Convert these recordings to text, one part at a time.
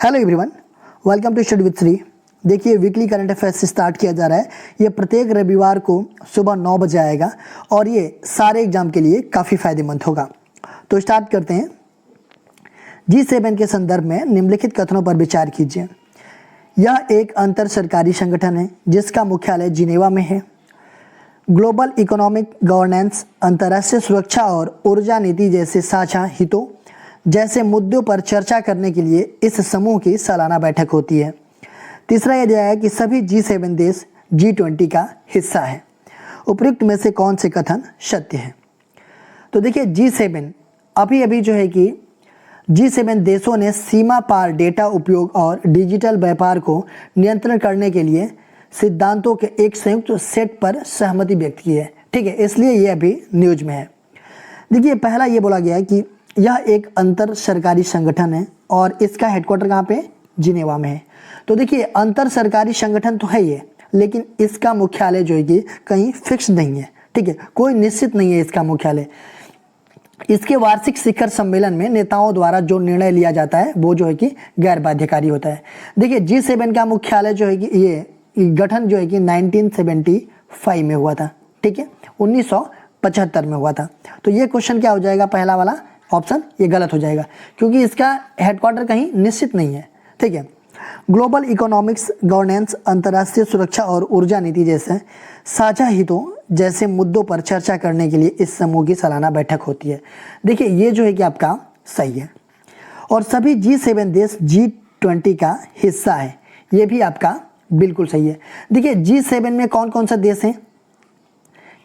Hello everyone, welcome to study with Shri. देखिए, weekly current affairs से start किया जा रहा है। ये प्रत्येक रविवार को सुबह 9 बजे आएगा और ये सारे एग्जाम के लिए काफ़ी फायदेमंद होगा। तो स्टार्ट करते हैं। G7 के संदर्भ में निम्नलिखित कथनों पर विचार कीजिए। यह एक अंतर सरकारी संगठन है जिसका मुख्यालय जिनेवा में है। ग्लोबल इकोनॉमिक गवर्नेंस, अंतर्राष्ट्रीय सुरक्षा और ऊर्जा नीति जैसे साझा हितों जैसे मुद्दों पर चर्चा करने के लिए इस समूह की सालाना बैठक होती है। तीसरा यह दिया है कि सभी G7 देश G20 का हिस्सा है। उपयुक्त में से कौन से कथन सत्य है? तो देखिए, G7 अभी जो है कि G7 देशों ने सीमा पार डेटा उपयोग और डिजिटल व्यापार को नियंत्रण करने के लिए सिद्धांतों के एक संयुक्त सेट पर सहमति व्यक्त की है। ठीक है, इसलिए ये अभी न्यूज में है। देखिए, पहला ये बोला गया है कि यह एक अंतर सरकारी संगठन है और इसका हेडक्वार्टर कहाँ पे? जिनेवा में है। तो देखिए, अंतर सरकारी संगठन तो है ये, लेकिन इसका मुख्यालय जो है कि कहीं फिक्स नहीं है। ठीक है, कोई निश्चित नहीं है इसका मुख्यालय। इसके वार्षिक शिखर सम्मेलन में नेताओं द्वारा जो निर्णय लिया जाता है वो जो है कि गैर बाध्यकारी होता है। देखिए, G7 का मुख्यालय जो है कि ये गठन जो है कि 1975 में हुआ था। ठीक है, 1975 में हुआ था। तो ये क्वेश्चन क्या हो जाएगा? पहला वाला ऑप्शन ये गलत हो जाएगा, क्योंकि इसका हेडक्वार्टर कहीं निश्चित नहीं है। ठीक है, ग्लोबल इकोनॉमिक्स गवर्नेंस, अंतर्राष्ट्रीय सुरक्षा और ऊर्जा नीति जैसे साझा हितों जैसे मुद्दों पर चर्चा करने के लिए इस समूह की सालाना बैठक होती है। देखिए, ये जो है कि आपका सही है। और सभी G7 देश G20 का हिस्सा है, ये भी आपका बिल्कुल सही है। देखिए, G7 में कौन कौन सा देश है?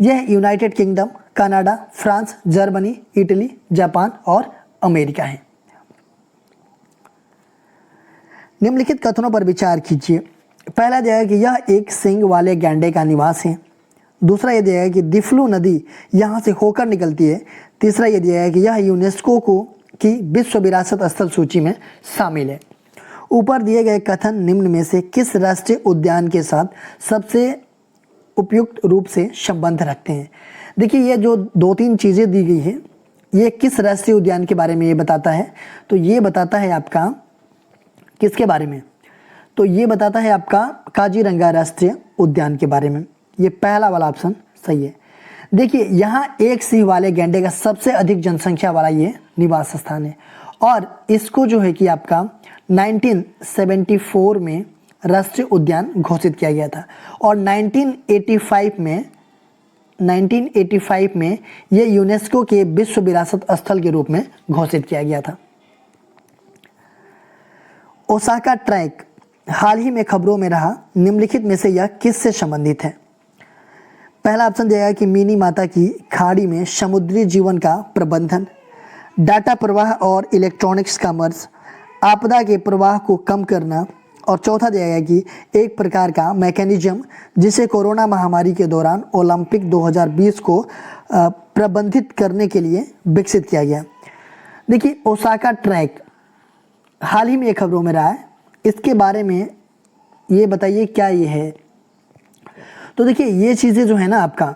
यह United kingdom, Canada, France, Germany, Italy, Japan और अमेरिका है। निम्नलिखित कथनों पर विचार कीजिए। पहला दिया है कि यह एक सींग वाले गैंडे का निवास है। दूसरा यह दिया है कि दिफ्लू नदी यहाँ से होकर निकलती है। तीसरा यह दिया है कि यह यूनेस्को की विश्व विरासत स्थल सूची में शामिल है। ऊपर दिए गए कथन निम्न में से किस राष्ट्रीय उद्यान के साथ सबसे उपयुक्त रूप से संबंध रखते हैं? देखिए, ये जो दो तीन चीज़ें दी गई हैं, ये किस राष्ट्रीय उद्यान के बारे में ये बताता है? तो ये बताता है आपका किसके बारे में? तो ये बताता है आपका काजीरंगा राष्ट्रीय उद्यान के बारे में। ये पहला वाला ऑप्शन सही है। देखिए, यहाँ एक सिंह वाले गैंडे का सबसे अधिक जनसंख्या वाला ये निवास स्थान है और इसको जो है कि आपका 1974 में राष्ट्रीय उद्यान घोषित किया गया था और 1985 में ये यूनेस्को के विश्व विरासत स्थल के रूप में घोषित किया गया था। ओसाका ट्रैक हाल ही में खबरों में रहा। निम्नलिखित में से यह किससे संबंधित है? पहला ऑप्शन दिया गया कि मिनी माता की खाड़ी में समुद्री जीवन का प्रबंधन, डाटा प्रवाह और इलेक्ट्रॉनिक्स कॉमर्स, आपदा के प्रवाह को कम करना, और चौथा दिया गया कि एक प्रकार का मैकेनिज्म जिसे कोरोना महामारी के दौरान ओलंपिक 2020 को प्रबंधित करने के लिए विकसित किया गया। देखिए, ओसाका ट्रैक हाल ही में खबरों में रहा है, इसके बारे में ये बताइए क्या ये है? तो देखिए, ये चीज़ें जो है ना आपका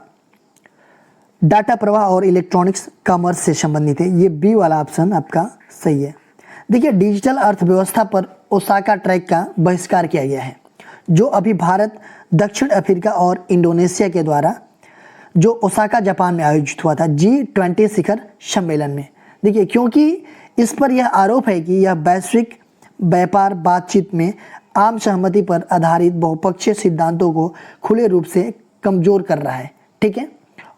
डाटा प्रवाह और इलेक्ट्रॉनिक्स कॉमर्स से संबंधित है। ये बी वाला ऑप्शन आपका सही है। देखिए, डिजिटल अर्थव्यवस्था पर ओसाका ट्रैक का बहिष्कार किया गया है, जो अभी भारत, दक्षिण अफ्रीका और इंडोनेशिया के द्वारा जो ओसाका जापान में आयोजित हुआ था G20 शिखर सम्मेलन में। देखिए, क्योंकि इस पर यह आरोप है कि यह वैश्विक व्यापार बातचीत में आम सहमति पर आधारित बहुपक्षीय सिद्धांतों को खुले रूप से कमजोर कर रहा है। ठीक है,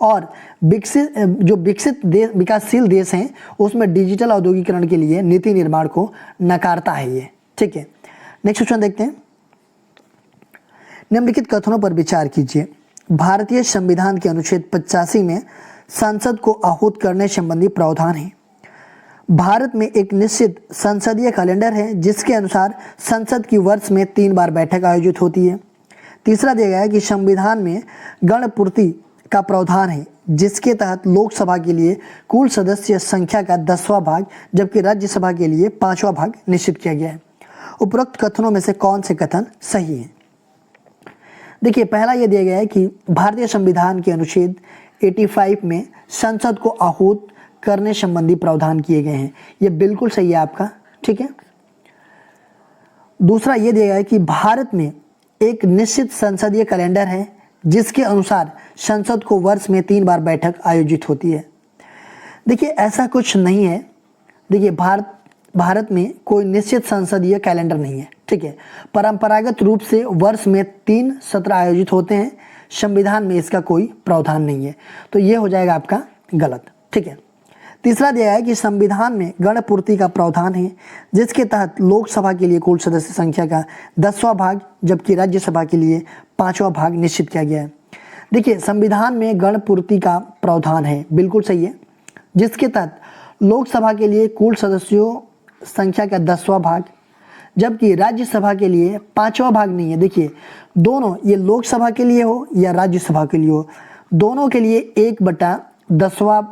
और विकासशील देश हैं उसमें डिजिटल औद्योगिकरण के लिए नीति निर्माण को नकारता है ये। ठीक है, नेक्स्ट क्वेश्चन देखते हैं। निम्नलिखित कथनों पर विचार कीजिए। भारतीय संविधान के अनुच्छेद 85 में संसद को आहूत करने संबंधी प्रावधान है। भारत में एक निश्चित संसदीय कैलेंडर है जिसके अनुसार संसद की वर्ष में 3 बार बैठक आयोजित होती है। तीसरा दिया गया है कि संविधान में गणपूर्ति का प्रावधान है जिसके तहत लोकसभा के लिए कुल सदस्य संख्या का 10वां भाग जबकि राज्यसभा के लिए 5वां भाग निश्चित किया गया है। उपरोक्त कथनों में से कौन से कथन सही है? देखिए, पहला यह दिया गया है कि भारतीय संविधान के अनुच्छेद 85 में संसद को आहूत करने संबंधी प्रावधान किए गए हैं। ये बिल्कुल सही है आपका। ठीक है, दूसरा ये दिया गया है कि भारत में एक निश्चित संसदीय कैलेंडर है जिसके अनुसार संसद को वर्ष में 3 बार बैठक आयोजित होती है। देखिए ऐसा कुछ नहीं है। देखिए भारत में कोई निश्चित संसदीय कैलेंडर नहीं है, ठीक है। परंपरागत रूप से वर्ष में 3 सत्र आयोजित होते हैं। संविधान में इसका कोई प्रावधान नहीं है, तो ये हो जाएगा आपका गलत, ठीक है। तीसरा दिया है कि संविधान में गणपूर्ति का प्रावधान है जिसके तहत लोकसभा के लिए कुल सदस्य संख्या का 10वां भाग जबकि राज्यसभा के लिए 5वां भाग निश्चित किया गया है। देखिए संविधान में गणपूर्ति का प्रावधान है, बिल्कुल सही है, जिसके तहत लोकसभा के लिए कुल सदस्यों संख्या का 10वां भाग जबकि राज्यसभा के लिए 5वां भाग नहीं है। देखिए दोनों, ये लोकसभा के लिए हो या राज्यसभा के लिए हो, दोनों के लिए 1/10वां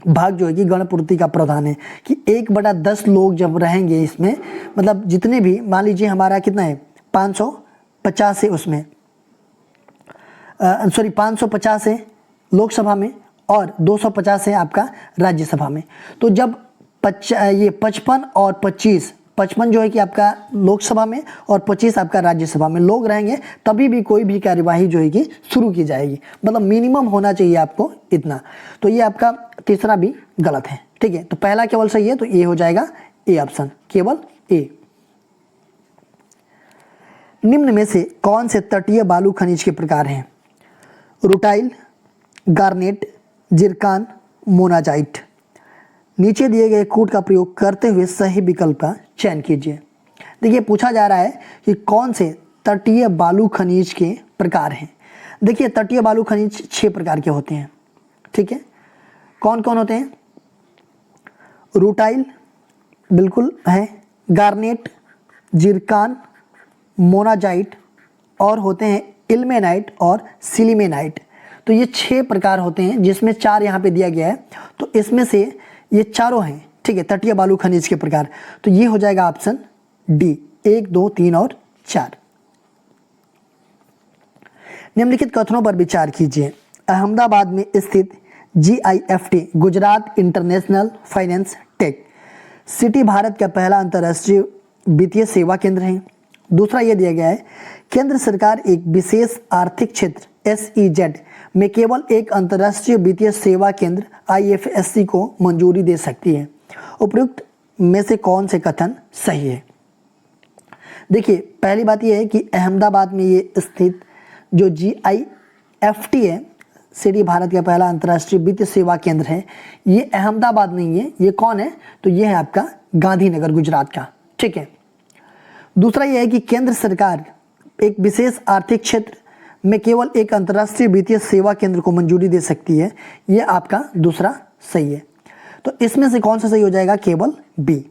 भाग जो है कि गणपूर्ति का प्रावधान है कि 1/10 लोग जब रहेंगे इसमें, मतलब जितने भी, मान लीजिए हमारा कितना है 550 है उसमें, 550 है लोकसभा में और 250 है आपका राज्यसभा में। तो जब ये 55 और 55 जो है कि आपका लोकसभा में और 25 आपका राज्यसभा में लोग रहेंगे, तभी भी कोई भी कार्यवाही जो है कि शुरू की जाएगी। मतलब मिनिमम होना चाहिए आपको इतना। तो ये आपका तीसरा भी गलत है, ठीक है। तो पहला केवल सही है, तो ये हो जाएगा ए ऑप्शन, केवल ए। निम्न में से कौन से तटीय बालू खनिज के प्रकार हैं? Rutile, garnet, zircon, monazite. नीचे दिए गए कोड का प्रयोग करते हुए सही विकल्प का चयन कीजिए। देखिए पूछा जा रहा है कि कौन से तटीय बालू खनिज के प्रकार हैं। देखिए तटीय बालू खनिज 6 प्रकार के होते हैं, ठीक है। कौन कौन होते हैं? रूटाइल बिल्कुल है, गार्नेट, जिरकान, मोनाजाइट और होते हैं इल्मेनाइट और सिलिमेनाइट। तो ये 6 प्रकार होते हैं जिसमें 4 यहाँ पे दिया गया है। तो इसमें से ये चारों हैं, ठीक है, तटीय बालू खनिज के प्रकार। तो ये हो जाएगा ऑप्शन डी, 1, 2, 3 और 4। निम्नलिखित कथनों पर विचार कीजिए। अहमदाबाद में स्थित GIFT Gujarat international finance tech city Bharat का पहला अंतर्राष्ट्रीय वित्तीय सेवा केंद्र है। दूसरा ये दिया गया है, केंद्र सरकार एक विशेष आर्थिक क्षेत्र SEZ में केवल एक अंतर्राष्ट्रीय वित्तीय सेवा केंद्र IFSC को मंजूरी दे सकती है। उपयुक्त में से कौन से कथन सही है? देखिए पहली बात यह है कि अहमदाबाद में ये स्थित जो GIFT है, सिटी भारत का पहला अंतर्राष्ट्रीय वित्तीय सेवा केंद्र है, ये अहमदाबाद नहीं है। ये कौन है? तो ये है आपका गांधीनगर गुजरात का, ठीक है। दूसरा यह है कि केंद्र सरकार एक विशेष आर्थिक क्षेत्र में केवल एक अंतर्राष्ट्रीय वित्तीय सेवा केंद्र को मंजूरी दे सकती है। यह आपका दूसरा सही है। तो इसमें से कौन सा सही हो जाएगा? केवल B.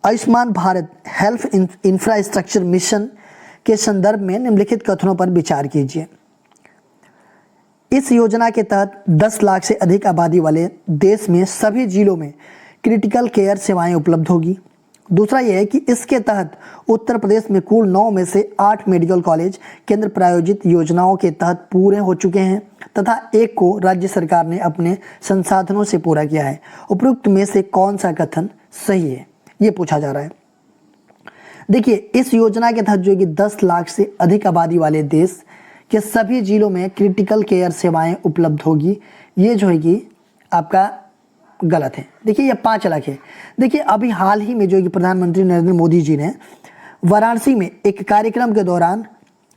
Ayushman Bharat health infrastructure mission के संदर्भ में निम्नलिखित कथनों पर विचार कीजिए। इस योजना के तहत 10 लाख से अधिक आबादी वाले देश में सभी जिलों में क्रिटिकल केयर सेवाएं उपलब्ध होगी। दूसरा यह है कि इसके तहत उत्तर प्रदेश में कुल 9 में से 8 मेडिकल कॉलेज केंद्र प्रायोजित योजनाओं के तहत पूरे हो चुके हैं तथा एक को राज्य सरकार ने अपने संसाधनों से पूरा किया है। उपयुक्त में से कौन सा कथन सही है, ये पूछा जा रहा है। देखिए इस योजना के तहत जो है कि 10 लाख से अधिक आबादी वाले देश के सभी जिलों में क्रिटिकल केयर सेवाएं उपलब्ध होगी, ये जो है कि आपका गलत है। देखिए ये 5 अलग है। देखिए अभी हाल ही में जो कि प्रधानमंत्री नरेंद्र मोदी जी ने वाराणसी में एक कार्यक्रम के दौरान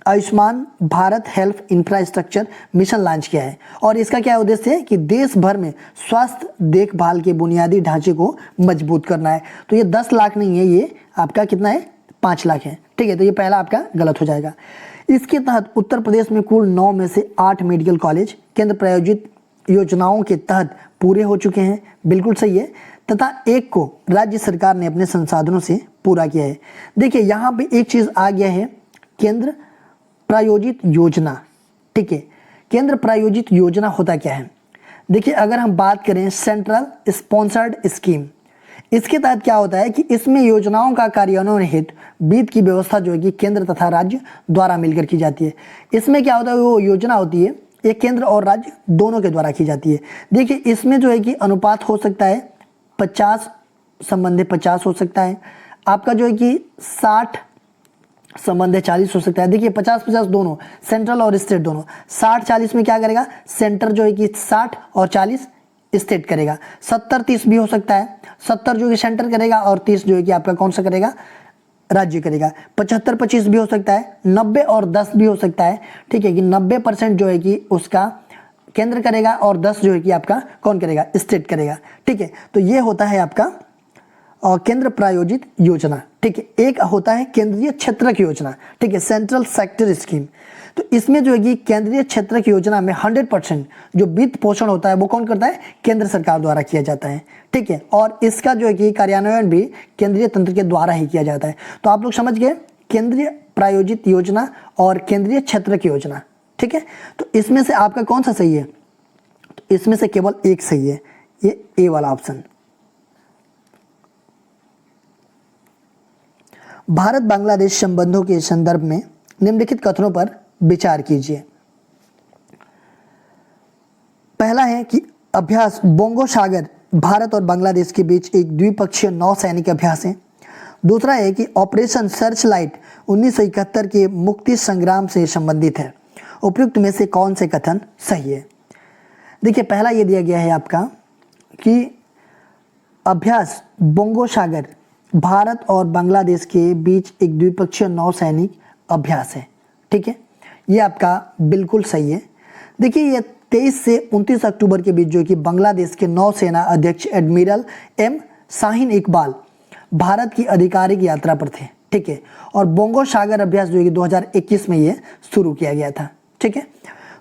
Ayushman Bharat health infrastructure mission launch किया है और इसका क्या उद्देश्य है कि देश भर में स्वास्थ्य देखभाल के बुनियादी ढांचे को मजबूत करना है। तो ये 10 लाख नहीं है, ये आपका कितना है? 5 लाख है, ठीक है। तो ये पहला आपका गलत हो जाएगा। इसके तहत उत्तर प्रदेश में कुल 9 में से 8 मेडिकल कॉलेज केंद्र प्रायोजित योजनाओं के तहत पूरे हो चुके हैं, बिल्कुल सही है, तथा एक को राज्य सरकार ने अपने संसाधनों से पूरा किया है। देखिए यहाँ पे एक चीज़ आ गया है, केंद्र प्रायोजित योजना, ठीक है। केंद्र प्रायोजित योजना होता क्या है? देखिए अगर हम बात करें सेंट्रल स्पॉन्सर्ड स्कीम, इसके तहत क्या होता है कि इसमें योजनाओं का कार्यान्वयन हेतु वित्त की व्यवस्था जो है कि केंद्र तथा राज्य द्वारा मिलकर की जाती है। इसमें क्या होता है, वो योजना होती है ये केंद्र और राज्य दोनों के द्वारा की जाती है। देखिए इसमें जो है कि अनुपात हो सकता है 50 संबंध है 50 हो सकता है, आपका जो है कि 60 संबंध है 40 हो सकता है। देखिए 50-50 दोनों, सेंट्रल और स्टेट दोनों। 60-40 में क्या करेगा, सेंटर जो है कि 60 और 40 स्टेट करेगा। 70-30 भी हो सकता है, 70 जो कि सेंटर करेगा और 30 जो है कि आपका कौन सा करेगा, राज्य करेगा। 75-25 भी हो सकता है, 90 और 10 भी हो सकता है, ठीक है, कि 90% जो है कि उसका केंद्र करेगा और 10 जो है कि आपका कौन करेगा, स्टेट करेगा, ठीक है। तो ये होता है आपका केंद्र प्रायोजित योजना, ठीक है। एक होता है केंद्रीय क्षेत्रक योजना, ठीक है, सेंट्रल सेक्टर स्कीम। तो इसमें जो है कि केंद्रीय क्षेत्रक योजना में 100% जो वित्त पोषण होता है वो कौन करता है, केंद्र सरकार द्वारा किया जाता है, ठीक है। और इसका जो है कि कार्यान्वयन भी केंद्रीय तंत्र के द्वारा ही किया जाता है। तो आप लोग समझ गए, केंद्रीय प्रायोजित योजना और केंद्रीय क्षेत्रक योजना, ठीक है। तो इसमें से आपका कौन सा सही है, तो इसमें से केवल एक सही है, ये ए वाला ऑप्शन। भारत बांग्लादेश संबंधों के संदर्भ में निम्नलिखित कथनों पर विचार कीजिए। पहला है कि अभ्यास बोंगो सागर भारत और बांग्लादेश के बीच एक द्विपक्षीय नौसैनिक अभ्यास है। दूसरा है कि ऑपरेशन सर्च लाइट 1971 के मुक्ति संग्राम से संबंधित है। उपयुक्त में से कौन से कथन सही है। देखिए पहला ये दिया गया है आपका कि अभ्यास बोंगो सागर भारत और बांग्लादेश के बीच एक द्विपक्षीय नौसैनिक अभ्यास है, ठीक है, ये आपका बिल्कुल सही है। देखिए ये 23 से 29 अक्टूबर के बीच जो कि बांग्लादेश के नौसेना अध्यक्ष एडमिरल एम शाहीन इकबाल भारत की आधिकारिक यात्रा पर थे, ठीक है। और बोंगो सागर अभ्यास जो है कि 2021 में ये शुरू किया गया था, ठीक है।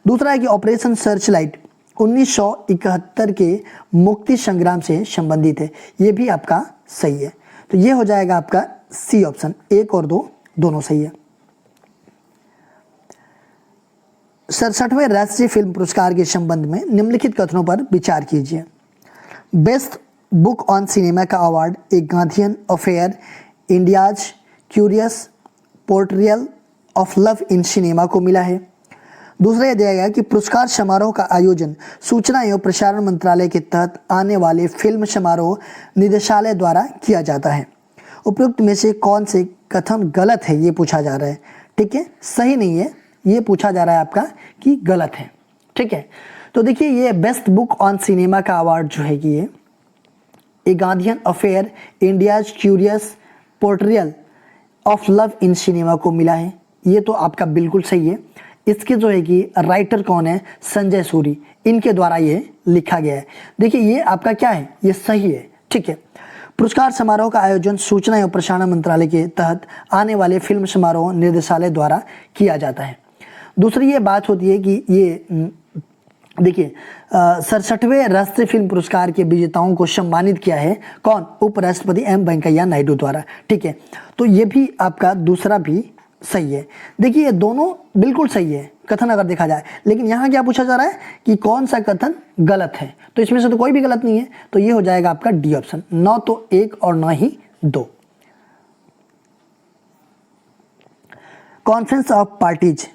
दूसरा है कि ऑपरेशन सर्च लाइट 1971 के मुक्ति संग्राम से संबंधित है, ये भी आपका सही है। तो ये हो जाएगा आपका सी ऑप्शन, 1 और 2 दोनों सही है। 67वें राष्ट्रीय फिल्म पुरस्कार के संबंध में निम्नलिखित कथनों पर विचार कीजिए। बेस्ट बुक ऑन सिनेमा का award A Gandhian affair India's curious portrayal of love in cinema को मिला है। दूसरा यह दिया गया कि पुरस्कार समारोह का आयोजन सूचना एवं प्रसारण मंत्रालय के तहत आने वाले फिल्म समारोह निदेशालय द्वारा किया जाता है। उपयुक्त में से कौन से कथन गलत है, ये पूछा जा रहा है, ठीक है, सही नहीं है, ये पूछा जा रहा है आपका कि गलत है, ठीक है। तो देखिए ये बेस्ट बुक ऑन सिनेमा का अवार्ड जो है कि ये a Gandhian affair India's curious portrayal of love in cinema को मिला है, ये तो आपका बिल्कुल सही है। इसके जो है कि राइटर कौन है, संजय सूरी, इनके द्वारा ये लिखा गया है। देखिए ये आपका क्या है, ये सही है, ठीक है। पुरस्कार समारोह का आयोजन सूचना एवं प्रसारण मंत्रालय के तहत आने वाले फिल्म समारोह निदेशालय द्वारा किया जाता है। दूसरी ये बात होती है कि ये देखिए 67वें राष्ट्रीय फिल्म पुरस्कार के विजेताओं को सम्मानित किया है कौन, उपराष्ट्रपति एम वेंकैया नायडू द्वारा, ठीक है। तो ये भी आपका दूसरा भी सही है। देखिए ये दोनों बिल्कुल सही है कथन अगर देखा जाए, लेकिन यहाँ क्या पूछा जा रहा है कि कौन सा कथन गलत है, तो इसमें से तो कोई भी गलत नहीं है, तो ये हो जाएगा आपका डी ऑप्शन, न तो 1 और न ही 2। कॉन्फ्रेंस ऑफ पार्टीज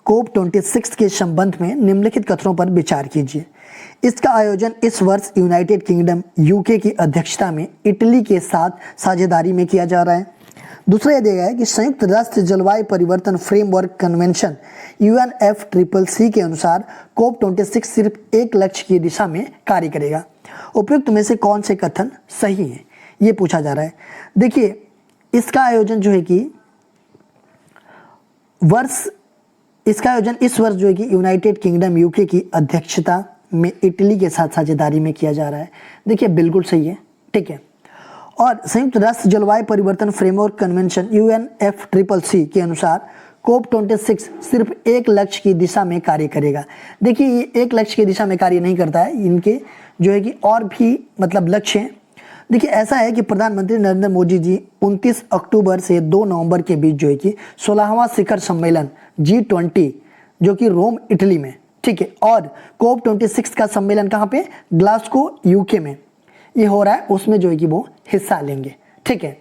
COP26 के संबंध में निम्नलिखित कथनों पर विचार कीजिए। इसका आयोजन इस वर्ष यूनाइटेड किंगडम यूके की अध्यक्षता में इटली के साथ साझेदारी में किया जा रहा है। दूसरा यह दिया गया है कि संयुक्त राष्ट्र जलवायु परिवर्तन फ्रेमवर्क कन्वेंशन UNFCCC के अनुसार COP26 सिर्फ एक लक्ष्य की दिशा में कार्य करेगा। उपयुक्त में से कौन से कथन सही है, ये पूछा जा रहा है। देखिए इसका आयोजन जो है कि इस वर्ष जो है कि यूनाइटेड किंगडम यूके की अध्यक्षता में इटली के साथ साझेदारी में किया जा रहा है। देखिए बिल्कुल सही है, ठीक है। और संयुक्त राष्ट्र जलवायु परिवर्तन फ्रेमवर्क कन्वेंशन UNFCCC के अनुसार COP26 सिर्फ एक लक्ष्य की दिशा में कार्य करेगा। देखिए ये एक लक्ष्य की दिशा में कार्य नहीं करता है, इनके जो है कि और भी मतलब लक्ष्य हैं। देखिए ऐसा है कि प्रधानमंत्री नरेंद्र मोदी जी 29 अक्टूबर से 2 नवंबर के बीच जो है कि 16वां शिखर सम्मेलन G20 जो कि रोम इटली में, ठीक है, और COP26 का सम्मेलन कहाँ पे, ग्लासगो यूके में ये हो रहा है, उसमें जो है कि वो हिस्सा लेंगे, ठीक है।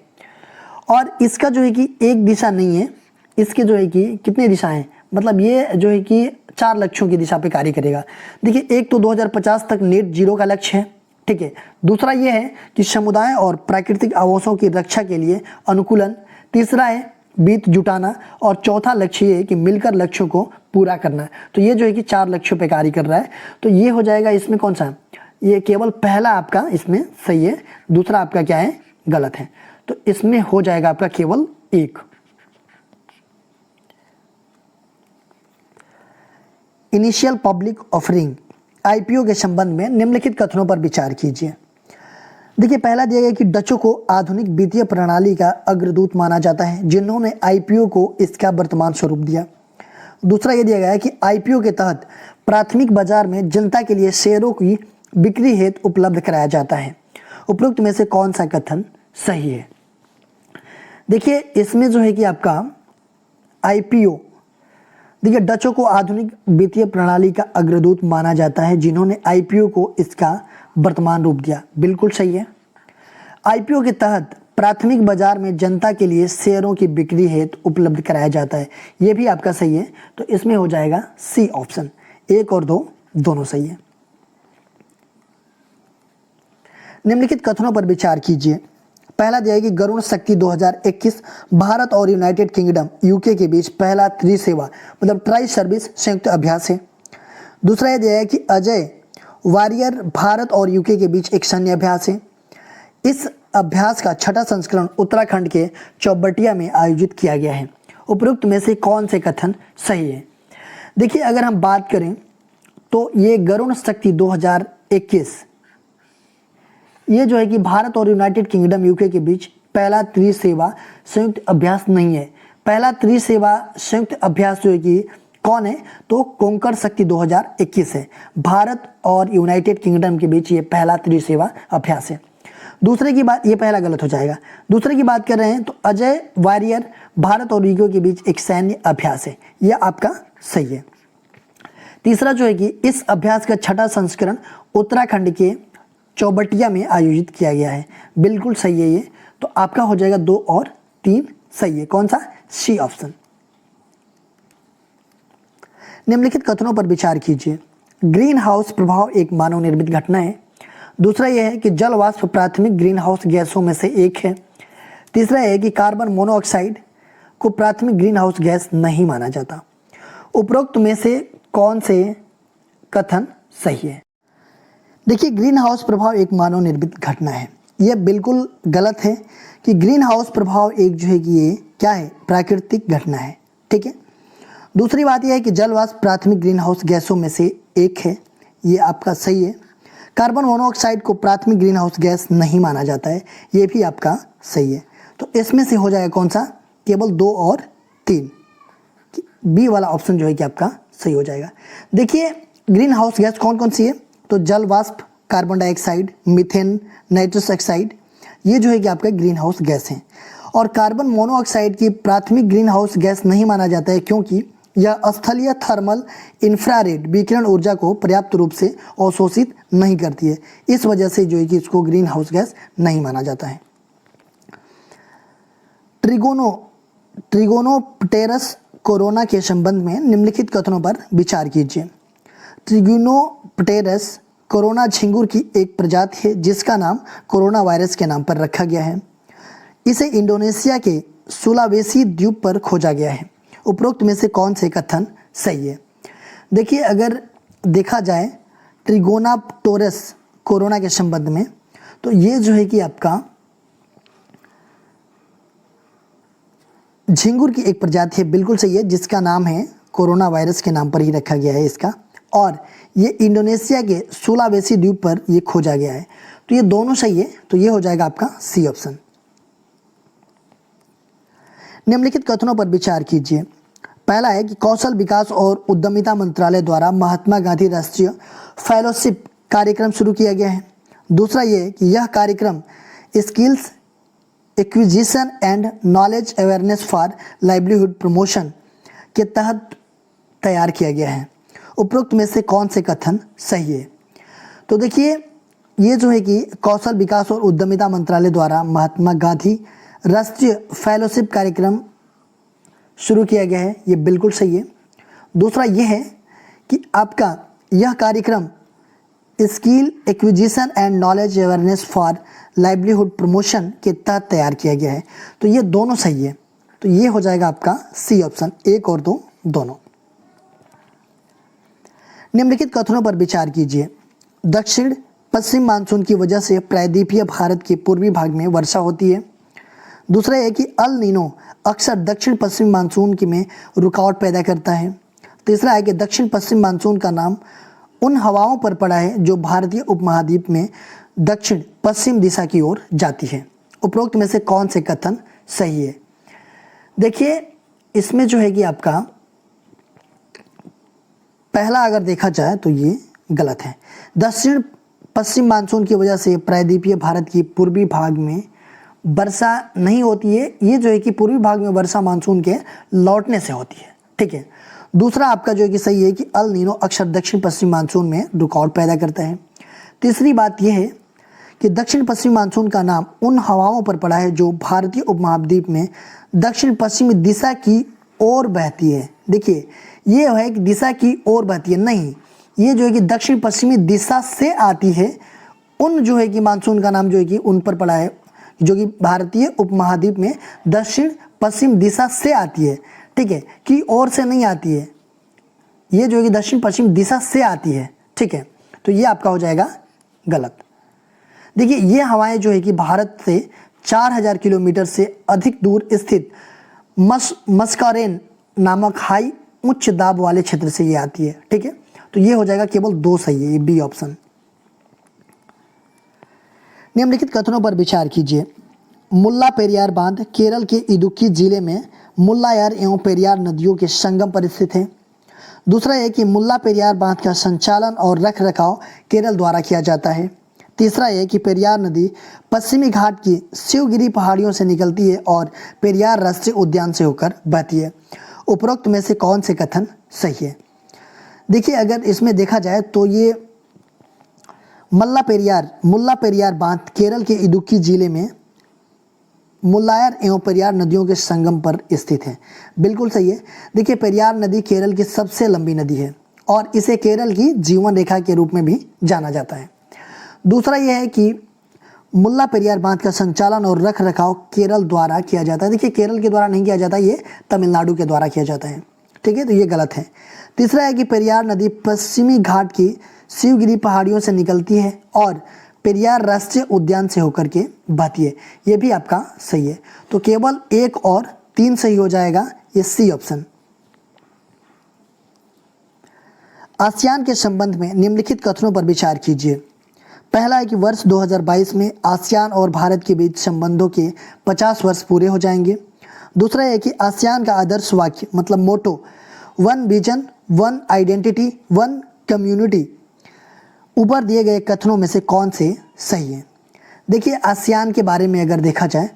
और इसका जो है कि एक दिशा नहीं है, इसके जो है कि कितने दिशा हैं, मतलब ये जो है कि 4 लक्ष्यों की दिशा पे कार्य करेगा। देखिए एक तो 2050 तक नेट जीरो का लक्ष्य है, ठीक है। दूसरा ये है कि समुदाय और प्राकृतिक आवासों की रक्षा के लिए अनुकूलन। तीसरा है वित्त जुटाना, और चौथा लक्ष्य ये है कि मिलकर लक्ष्यों को पूरा करना। तो ये जो है कि 4 लक्ष्यों पे कार्य कर रहा है। तो ये हो जाएगा इसमें कौन सा, ये केवल पहला आपका इसमें सही है, दूसरा आपका क्या है, गलत है। तो इसमें हो जाएगा आपका केवल 1। इनिशियल पब्लिक ऑफरिंग आईपीओ के संबंध में निम्नलिखित कथनों पर विचार कीजिए। देखिए, पहला दिया गया कि डचों को आधुनिक वित्तीय प्रणाली का अग्रदूत माना जाता है, जिन्होंने आईपीओ को इसका वर्तमान स्वरूप दिया। दूसरा ये दिया गया है कि आईपीओ के तहत प्राथमिक बाजार में जनता के लिए शेयरों की बिक्री हेतु उपलब्ध कराया जाता है। उपरोक्त में से कौन सा कथन सही है? देखिए, इसमें जो है कि आपका आईपीओ, देखिए डचों को आधुनिक वित्तीय प्रणाली का अग्रदूत माना जाता है, जिन्होंने आईपीओ को इसका वर्तमान रूप दिया, बिल्कुल सही है। आईपीओ के तहत प्राथमिक बाजार में जनता के लिए शेयरों की बिक्री हेतु उपलब्ध कराया जाता है, यह भी आपका सही है। तो इसमें हो जाएगा सी ऑप्शन, 1 और 2 दोनों सही है। निम्नलिखित कथनों पर विचार कीजिए। पहला दिया है कि गरुण शक्ति 2021 भारत और यूनाइटेड किंगडम यूके के बीच पहला त्रिसेवा मतलब ट्राई सर्विस संयुक्त अभ्यास है। दूसरा यह दिया है कि अजय वॉरियर भारत और यूके के बीच एक सैन्य अभ्यास है। इस अभ्यास का 6ठा संस्करण उत्तराखंड के चौबटिया में आयोजित किया गया है। उपरोक्त में से कौन से कथन सही है? देखिए, अगर हम बात करें तो ये गरुण शक्ति 2021 ये जो है कि भारत और यूनाइटेड किंगडम यूके के बीच पहला त्रिसेवा संयुक्त अभ्यास नहीं है। पहला त्रिसेवा संयुक्त अभ्यास जो है कि कौन है, तो कोंकर शक्ति 2021 है। भारत और यूनाइटेड किंगडम के बीच ये पहला त्रिसेवा अभ्यास है। दूसरे की बात, ये पहला गलत हो जाएगा। दूसरे की बात कर रहे हैं तो अजय वॉरियर भारत और यूके के बीच एक सैन्य अभ्यास है, यह आपका सही है। तीसरा जो है कि इस अभ्यास का 6ठा संस्करण उत्तराखंड के चौबटिया में आयोजित किया गया है, बिल्कुल सही है ये। तो आपका हो जाएगा 2 और 3 सही है। कौन सा? C option. निम्नलिखित कथनों पर विचार कीजिए। ग्रीन हाउस प्रभाव एक मानव निर्मित घटना है। दूसरा यह है कि जल वाष्प प्राथमिक ग्रीन हाउस गैसों में से एक है। तीसरा है कि कार्बन मोनोऑक्साइड को प्राथमिक ग्रीन हाउस गैस नहीं माना जाता। उपरोक्त में से कौन से कथन सही है? देखिए, ग्रीन हाउस प्रभाव एक मानव निर्मित घटना है, यह बिल्कुल गलत है कि ग्रीन हाउस प्रभाव एक जो है कि ये क्या है, प्राकृतिक घटना है, ठीक है। दूसरी बात यह है कि जल वाष्प प्राथमिक ग्रीन हाउस गैसों में से एक है, ये आपका सही है। कार्बन मोनोऑक्साइड को प्राथमिक ग्रीन हाउस गैस नहीं माना जाता है, ये भी आपका सही है। तो इसमें से हो जाएगा कौन सा, केवल 2 और 3, बी वाला ऑप्शन जो है कि आपका सही हो जाएगा। देखिए, ग्रीन हाउस गैस कौन कौन सी है, तो जल वाष्प, carbon dioxide, methane, nitrous oxide, ये जो है कि आपका ग्रीन हाउस गैस हैं। और कार्बन मोनोऑक्साइड की प्राथमिक ग्रीन हाउस गैस नहीं माना जाता है, क्योंकि यह स्थलीय थर्मल इंफ्रारेड विकिरण ऊर्जा को पर्याप्त रूप से अवशोषित नहीं करती है, इस वजह से जो है कि इसको ग्रीन हाउस गैस नहीं माना जाता है। ट्रिगोनोप्टेरस कोरोना के संबंध में निम्नलिखित कथनों पर विचार कीजिए। ट्रिगोनोप्टेरस कोरोना झिंगुर की एक प्रजाति है, जिसका नाम कोरोना वायरस के नाम पर रखा गया है। इसे इंडोनेशिया के सुलावेसी द्वीप पर खोजा गया है। उपरोक्त में से कौन से कथन सही है? देखिए, अगर देखा जाए ट्रिगोनोप्टेरस कोरोना के संबंध में, तो ये जो है कि आपका झिंगुर की एक प्रजाति है, बिल्कुल सही है, जिसका नाम है कोरोना वायरस के नाम पर ही रखा गया है इसका, और ये इंडोनेशिया के सुलावेसी द्वीप पर ये खोजा गया है। तो ये दोनों सही है, तो ये हो जाएगा आपका सी ऑप्शन। निम्नलिखित कथनों पर विचार कीजिए। पहला है कि कौशल विकास और उद्यमिता मंत्रालय द्वारा महात्मा गांधी राष्ट्रीय फेलोशिप कार्यक्रम शुरू किया गया है। दूसरा ये कि यह कार्यक्रम skills acquisition and knowledge awareness for livelihood promotion के तहत तैयार किया गया है। उपरोक्त में से कौन से कथन सही है? तो देखिए, ये जो है कि कौशल विकास और उद्यमिता मंत्रालय द्वारा महात्मा गांधी राष्ट्रीय फेलोशिप कार्यक्रम शुरू किया गया है, ये बिल्कुल सही है। दूसरा ये है कि आपका यह कार्यक्रम skill acquisition and knowledge awareness for livelihood promotion के तहत तैयार किया गया है। तो ये दोनों सही है, तो ये हो जाएगा आपका सी ऑप्शन, 1 और 2 दोनों। निम्नलिखित कथनों पर विचार कीजिए। दक्षिण पश्चिम मानसून की वजह से प्रायद्वीपीय भारत के पूर्वी भाग में वर्षा होती है। दूसरा है कि अल नीनो अक्सर दक्षिण पश्चिम मानसून की में रुकावट पैदा करता है। तीसरा है कि दक्षिण पश्चिम मानसून का नाम उन हवाओं पर पड़ा है जो भारतीय उपमहाद्वीप में दक्षिण पश्चिम दिशा की ओर जाती है। उपरोक्त में से कौन से कथन सही है? देखिए, इसमें जो है कि आपका पहला अगर देखा जाए तो ये गलत है। दक्षिण पश्चिम मानसून की वजह से प्रायद्वीपीय भारत की पूर्वी भाग में वर्षा नहीं होती है। ये जो है कि पूर्वी भाग में वर्षा मानसून के लौटने से होती है, ठीक है। दूसरा आपका जो है कि सही है कि अल नीनो अक्सर दक्षिण पश्चिम मानसून में रुकावट पैदा करता है। तीसरी बात यह है कि दक्षिण पश्चिम मानसून का नाम उन हवाओं पर पड़ा है जो भारतीय उपमहाद्वीप में दक्षिण पश्चिमी दिशा की ओर बहती है। देखिए, ये है कि दिशा की ओर बहती है, नहीं, ये जो है कि दक्षिण पश्चिमी दिशा से आती है। उन जो है कि मानसून का नाम जो है कि उन पर पड़ा है जो कि भारतीय उपमहाद्वीप में दक्षिण पश्चिम दिशा से आती है, ठीक है, की ओर से नहीं आती है। ये जो है कि दक्षिण पश्चिम दिशा से आती है, ठीक है। तो ये आपका हो जाएगा गलत। देखिए, ये हवाएं जो है कि भारत से 4000 किलोमीटर से अधिक दूर स्थित मस्कारेन नामक हाई उच्च दाब वाले क्षेत्र से ये आती है, ठीक है। तो ये हो जाएगा केवल 2 सही है, ये बी ऑप्शन। निम्नलिखित कथनों पर विचार कीजिए। मुल्ला पेरियार बांध केरल के इडुक्की जिले में मुल्लायार एवं पेरियार नदियों के संगम पर स्थित है। दूसरा है कि मुल्ला पेरियार बांध का संचालन और रखरखाव केरल द्वारा किया जाता है। तीसरा है कि पेरियार नदी पश्चिमी घाट की शिवगिरी पहाड़ियों से निकलती है और पेरियार राष्ट्रीय उद्यान से होकर बहती है। उपरोक्त में से कौन से कथन सही है? देखिए, अगर इसमें देखा जाए तो ये मुल्ला पेरियार बांध केरल के इडुक्की जिले में मुल्लायर एवं पेरियार नदियों के संगम पर स्थित है। बिल्कुल सही है। देखिए, पेरियार नदी केरल की सबसे लंबी नदी है और इसे केरल की जीवन रेखा के रूप में भी जाना जाता है। दूसरा यह है कि मुल्ला पेरियार बांध का संचालन और रखरखाव केरल द्वारा किया जाता है। देखिए, केरल के द्वारा नहीं किया जाता, ये तमिलनाडु के द्वारा किया जाता है, ठीक है। तो ये गलत है। तीसरा है कि पेरियार नदी पश्चिमी घाट की शिवगिरी पहाड़ियों से निकलती है और पेरियार राष्ट्रीय उद्यान से होकर के बहती है। ये भी आपका सही है। तो केवल 1 और 3 सही हो जाएगा, ये सी ऑप्शन। आसियान के संबंध में निम्नलिखित कथनों पर विचार कीजिए। पहला है कि वर्ष 2022 में आसियान और भारत के बीच संबंधों के 50 वर्ष पूरे हो जाएंगे। दूसरा है कि आसियान का आदर्श वाक्य मतलब मोटो 1 विजन 1 आइडेंटिटी 1 कम्युनिटी ऊपर दिए गए कथनों में से कौन से सही हैं? देखिए, आसियान के बारे में अगर देखा जाए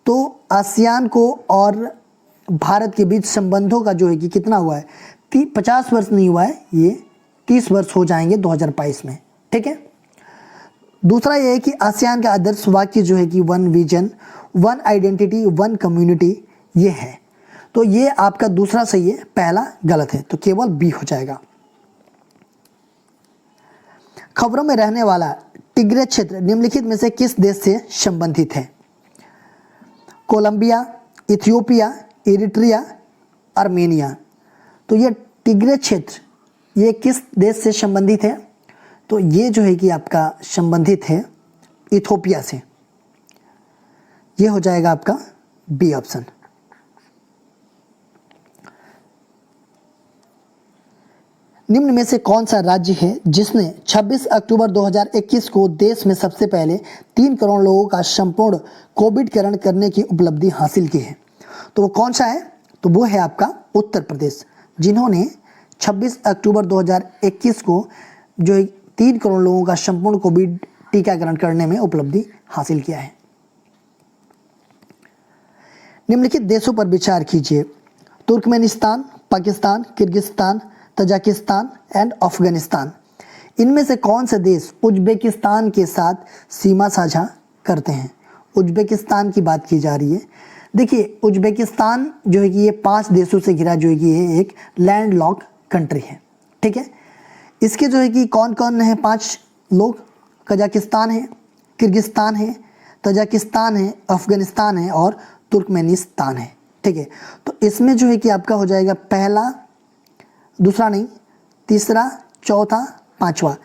तो आसियान को और भारत के बीच संबंधों का जो है कि कितना हुआ है, 50 वर्ष नहीं हुआ है, ये 30 वर्ष हो जाएंगे 2022 में, ठीक है। दूसरा ये है कि आसियान का आदर्श वाक्य जो है कि 1 विजन 1 आइडेंटिटी 1 कम्युनिटी ये है। तो ये आपका दूसरा सही है, पहला गलत है, तो केवल बी हो जाएगा। खबरों में रहने वाला टिग्रे क्षेत्र निम्नलिखित में से किस देश से संबंधित है? Colombia, Ethiopia, Eritrea, Armenia. तो ये टिग्रे क्षेत्र ये किस देश से संबंधित है? तो ये जो है कि आपका संबंधित है इथियोपिया से। ये हो जाएगा आपका बी ऑप्शन। निम्न में से कौन सा राज्य है जिसने 26 अक्टूबर 2021 को देश में सबसे पहले 3 करोड़ लोगों का संपूर्ण कोविडकरण करने की उपलब्धि हासिल की है? तो वो कौन सा है? तो वो है आपका उत्तर प्रदेश, जिन्होंने 26 अक्टूबर 2021 को जो 3 करोड़ लोगों का संपूर्ण कोविड टीकाकरण करने में उपलब्धि हासिल किया है। निम्नलिखित देशों पर विचार कीजिए। Turkmenistan, Pakistan, Kyrgyzstan, Tajikistan and Afghanistan. इनमें से कौन से देश उज्बेकिस्तान के साथ सीमा साझा करते हैं? उज्बेकिस्तान की बात की जा रही है। देखिए, उज्बेकिस्तान जो है कि ये 5 देशों से घिरा जो है कि ये एक लैंड लॉक कंट्री है, ठीक है। इसके जो है कि कौन कौन है 5 लोग, कजाकिस्तान है, किर्गिस्तान है, तजाकिस्तान है, अफगानिस्तान है और तुर्कमेनिस्तान है। ठीक है, तो इसमें जो है कि आपका हो जाएगा पहला, दूसरा नहीं, तीसरा, चौथा, पांचवा।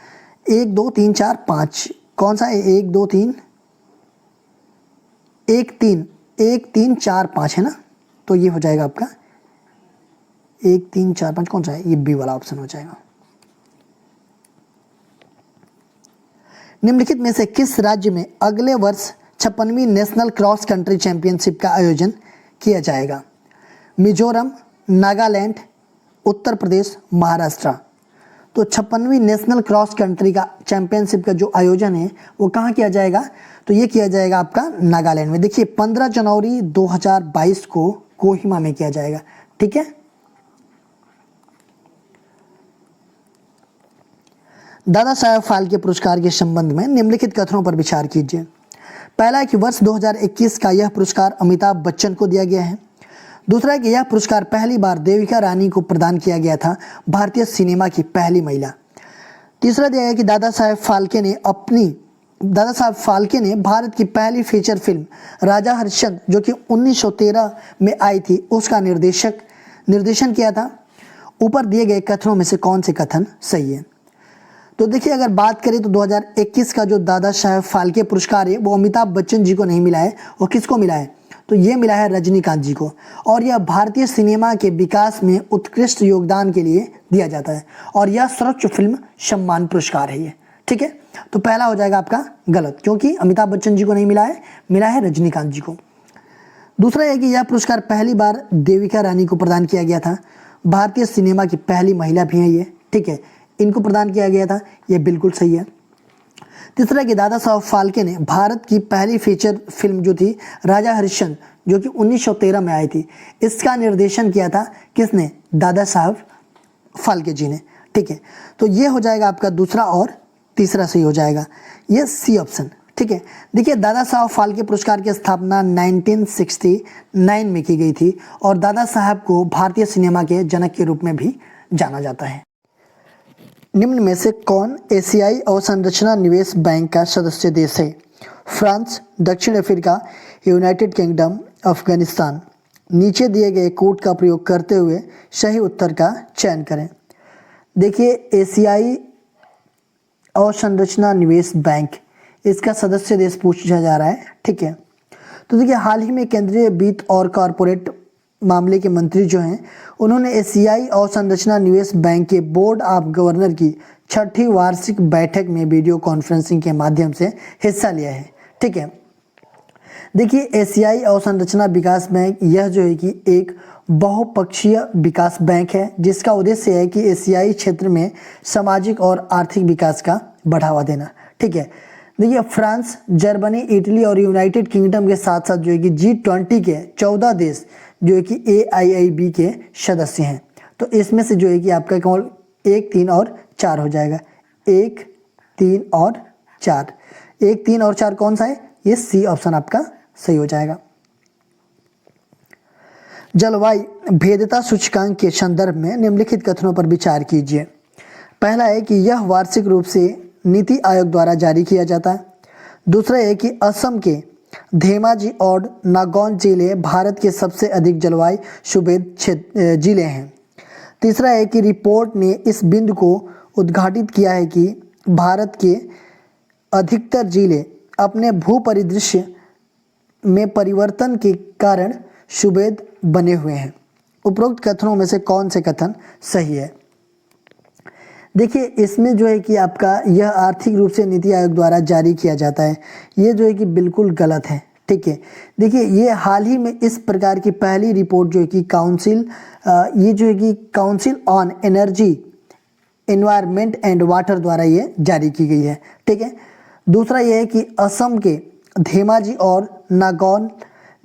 1 2 3 4 5 कौन सा है? 1 2 3 1 3 1 3 4 5 है ना, तो ये हो जाएगा आपका 1 3 4 5 कौन सा है? ये बी वाला ऑप्शन हो जाएगा। निम्नलिखित में से किस राज्य में अगले वर्ष 56वीं नेशनल क्रॉस कंट्री चैंपियनशिप का आयोजन किया जाएगा? मिजोरम, नागालैंड, उत्तर प्रदेश, महाराष्ट्र। तो 56वीं नेशनल क्रॉस कंट्री का चैंपियनशिप का जो आयोजन है वो कहाँ किया जाएगा? तो ये किया जाएगा आपका नागालैंड में। देखिए 15 जनवरी 2022 को कोहिमा में किया जाएगा। ठीक है, दादा साहेब फाल्के पुरस्कार के संबंध में निम्नलिखित कथनों पर विचार कीजिए। पहला है कि वर्ष 2021 का यह पुरस्कार अमिताभ बच्चन को दिया गया है। दूसरा है कि यह पुरस्कार पहली बार देविका रानी को प्रदान किया गया था, भारतीय सिनेमा की पहली महिला। तीसरा दिया है कि दादा साहेब फाल्के ने भारत की पहली फीचर फिल्म राजा हरिश्चंद्र जो कि 1913 में आई थी उसका निर्देशन किया था। ऊपर दिए गए कथनों में से कौन से कथन सही है? तो देखिए अगर बात करें तो 2021 का जो दादा साहेब फाल्के पुरस्कार है वो अमिताभ बच्चन जी को नहीं मिला है, वो किसको मिला है? तो ये मिला है रजनीकांत जी को, और यह भारतीय सिनेमा के विकास में उत्कृष्ट योगदान के लिए दिया जाता है और यह सर्वोच्च फिल्म सम्मान पुरस्कार है ये। ठीक है, तो पहला हो जाएगा आपका गलत, क्योंकि अमिताभ बच्चन जी को नहीं मिला है रजनीकांत जी को। दूसरा है कि यह पुरस्कार पहली बार देविका रानी को प्रदान किया गया था, भारतीय सिनेमा की पहली महिला भी है ये। ठीक है, इनको प्रदान किया गया था, ये बिल्कुल सही है। तीसरा कि दादा साहब फाल्के ने भारत की पहली फीचर फिल्म जो थी राजा हरिश्चंद्र जो कि 1913 में आई थी, इसका निर्देशन किया था किसने? दादा साहब फाल्के जी ने। ठीक है, तो ये हो जाएगा आपका दूसरा और तीसरा सही हो जाएगा, ये सी ऑप्शन। ठीक है, देखिए दादा साहब फाल्के पुरस्कार की स्थापना 1969 में की गई थी और दादा साहब को भारतीय सिनेमा के जनक के रूप में भी जाना जाता है। निम्न में से कौन एशियाई अवसंरचना निवेश बैंक का सदस्य देश है? फ्रांस, दक्षिण अफ्रीका, यूनाइटेड किंगडम, अफगानिस्तान। नीचे दिए गए कोड का प्रयोग करते हुए सही उत्तर का चयन करें। देखिए एशियाई अवसंरचना निवेश बैंक, इसका सदस्य देश पूछा जा रहा है। ठीक है, तो देखिए हाल ही में केंद्रीय वित्त और कॉरपोरेट मामले के मंत्री जो हैं उन्होंने एशियाई अवसंरचना निवेश बैंक के बोर्ड ऑफ गवर्नर की 6ठी वार्षिक बैठक में वीडियो कॉन्फ्रेंसिंग के माध्यम से हिस्सा लिया है। ठीक है, देखिए एशियाई अवसंरचना विकास बैंक यह जो है कि एक बहुपक्षीय विकास बैंक है जिसका उद्देश्य है कि एशियाई क्षेत्र में सामाजिक और आर्थिक विकास का बढ़ावा देना। ठीक है, देखिए फ्रांस, जर्मनी, इटली और यूनाइटेड किंगडम के साथ साथ जो है कि G20 के 14 देश जो है कि AIIB के सदस्य हैं। तो इसमें से जो है कि आपका कौन 1 3 और 4 हो जाएगा। 1 3 और 4, 1 3 और 4 कौन सा है? ये सी ऑप्शन आपका सही हो जाएगा। जलवायु भेद्यता सूचकांक के संदर्भ में निम्नलिखित कथनों पर विचार कीजिए। पहला है कि यह वार्षिक रूप से नीति आयोग द्वारा जारी किया जाता है। दूसरा है कि असम के धेमाजी और नागौन जिले भारत के सबसे अधिक जलवायु शुभेद जिले हैं। तीसरा है कि रिपोर्ट ने इस बिंदु को उद्घाटित किया है कि भारत के अधिकतर जिले अपने भू परिदृश्य में परिवर्तन के कारण शुभेद बने हुए हैं। उपरोक्त कथनों में से कौन से कथन सही है? देखिए इसमें जो है कि आपका यह आर्थिक रूप से नीति आयोग द्वारा जारी किया जाता है, ये जो है कि बिल्कुल गलत है। ठीक है, देखिए ये हाल ही में इस प्रकार की पहली रिपोर्ट जो है कि council on energy, environment and water द्वारा ये जारी की गई है। ठीक है, दूसरा ये है कि असम के धेमाजी और नागौन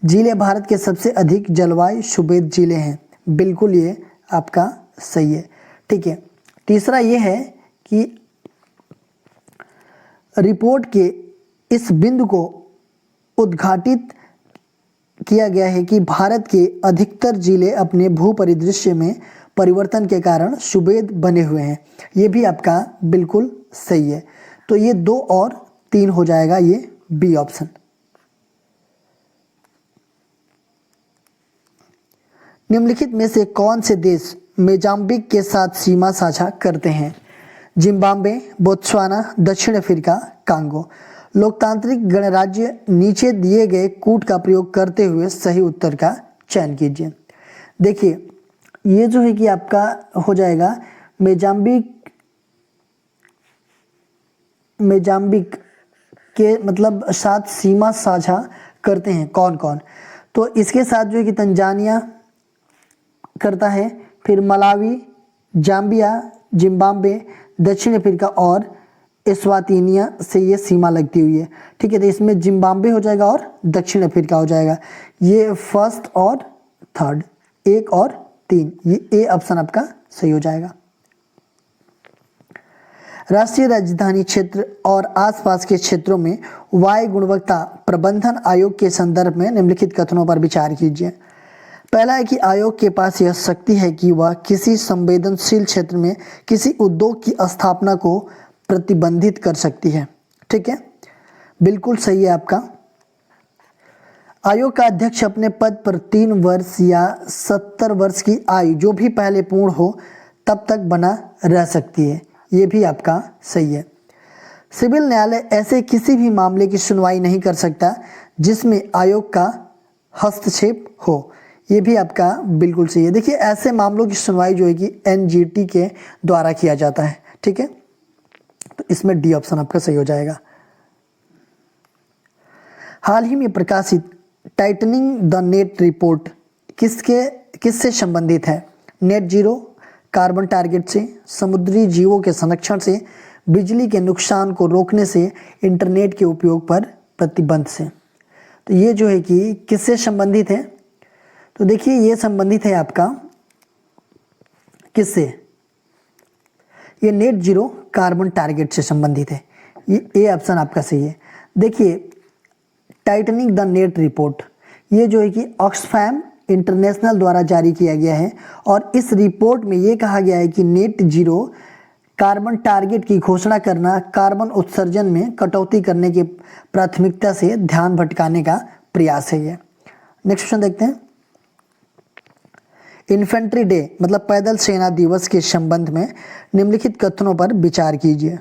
जिले भारत के सबसे अधिक जलवायु शुभेद जिले हैं, बिल्कुल ये आपका सही है। ठीक है, तीसरा ये है कि रिपोर्ट के इस बिंदु को उद्घाटित किया गया है कि भारत के अधिकतर जिले अपने भू परिदृश्य में परिवर्तन के कारण सुभेद बने हुए हैं। ये भी आपका बिल्कुल सही है। तो ये 2 और 3 हो जाएगा, ये बी ऑप्शन। निम्नलिखित में से कौन से देश मोजाम्बिक के साथ सीमा साझा करते हैं? जिम्बाब्वे, बोत्सवाना, दक्षिण अफ्रीका, कांगो। लोकतांत्रिक गणराज्य नीचे दिए गए कूट का प्रयोग करते हुए सही उत्तर का चयन कीजिए। देखिए ये जो है कि आपका हो जाएगा मोजाम्बिक के मतलब साथ सीमा साझा करते हैं कौन कौन? तो इसके साथ जो है कि तंजानिया करता है, फिर मलावी, जाम्बिया, जिम्बाब्वे, दक्षिण अफ्रीका और एस्वातिनिया से ये सीमा लगती हुई है। ठीक है, तो इसमें जिम्बाब्वे हो जाएगा और दक्षिण अफ्रीका हो जाएगा। ये फर्स्ट और थर्ड, 1 और 3, ये ए ऑप्शन आपका सही हो जाएगा। राष्ट्रीय राजधानी क्षेत्र और आसपास के क्षेत्रों में वायु गुणवत्ता प्रबंधन आयोग के संदर्भ में निम्नलिखित कथनों पर विचार कीजिए। पहला है कि आयोग के पास यह शक्ति है कि वह किसी संवेदनशील क्षेत्र में किसी उद्योग की स्थापना को प्रतिबंधित कर सकती है। ठीक है, बिल्कुल सही है आपका। आयोग का अध्यक्ष अपने पद पर 3 वर्ष या 70 वर्ष की आयु जो भी पहले पूर्ण हो तब तक बना रह सकती है। ये भी आपका सही है। सिविल न्यायालय ऐसे किसी भी मामले की सुनवाई नहीं कर सकता जिसमें आयोग का हस्तक्षेप हो। ये भी आपका बिल्कुल सही है। देखिए ऐसे मामलों की सुनवाई जो है कि एनजीटी के द्वारा किया जाता है। ठीक है, तो इसमें डी ऑप्शन आपका सही हो जाएगा। हाल ही में प्रकाशित टाइटनिंग द नेट रिपोर्ट किससे संबंधित है? नेट जीरो, कार्बन टारगेट से, समुद्री जीवों के संरक्षण से, बिजली के नुकसान को रोकने से, इंटरनेट के उपयोग पर प्रतिबंध से। तो ये जो है कि किससे संबंधित है? तो देखिए ये संबंधित है आपका किससे? ये नेट जीरो कार्बन टारगेट से संबंधित है। ये ए ऑप्शन आपका सही है। देखिए टाइटनिंग द नेट रिपोर्ट ये जो है कि ऑक्सफैम इंटरनेशनल द्वारा जारी किया गया है और इस रिपोर्ट में ये कहा गया है कि नेट जीरो कार्बन टारगेट की घोषणा करना कार्बन उत्सर्जन में कटौती करने की प्राथमिकता से ध्यान भटकाने का प्रयास है। ये नेक्स्ट क्वेश्चन देखते हैं। इन्फेंट्री डे मतलब पैदल सेना दिवस के संबंध में निम्नलिखित कथनों पर विचार कीजिए।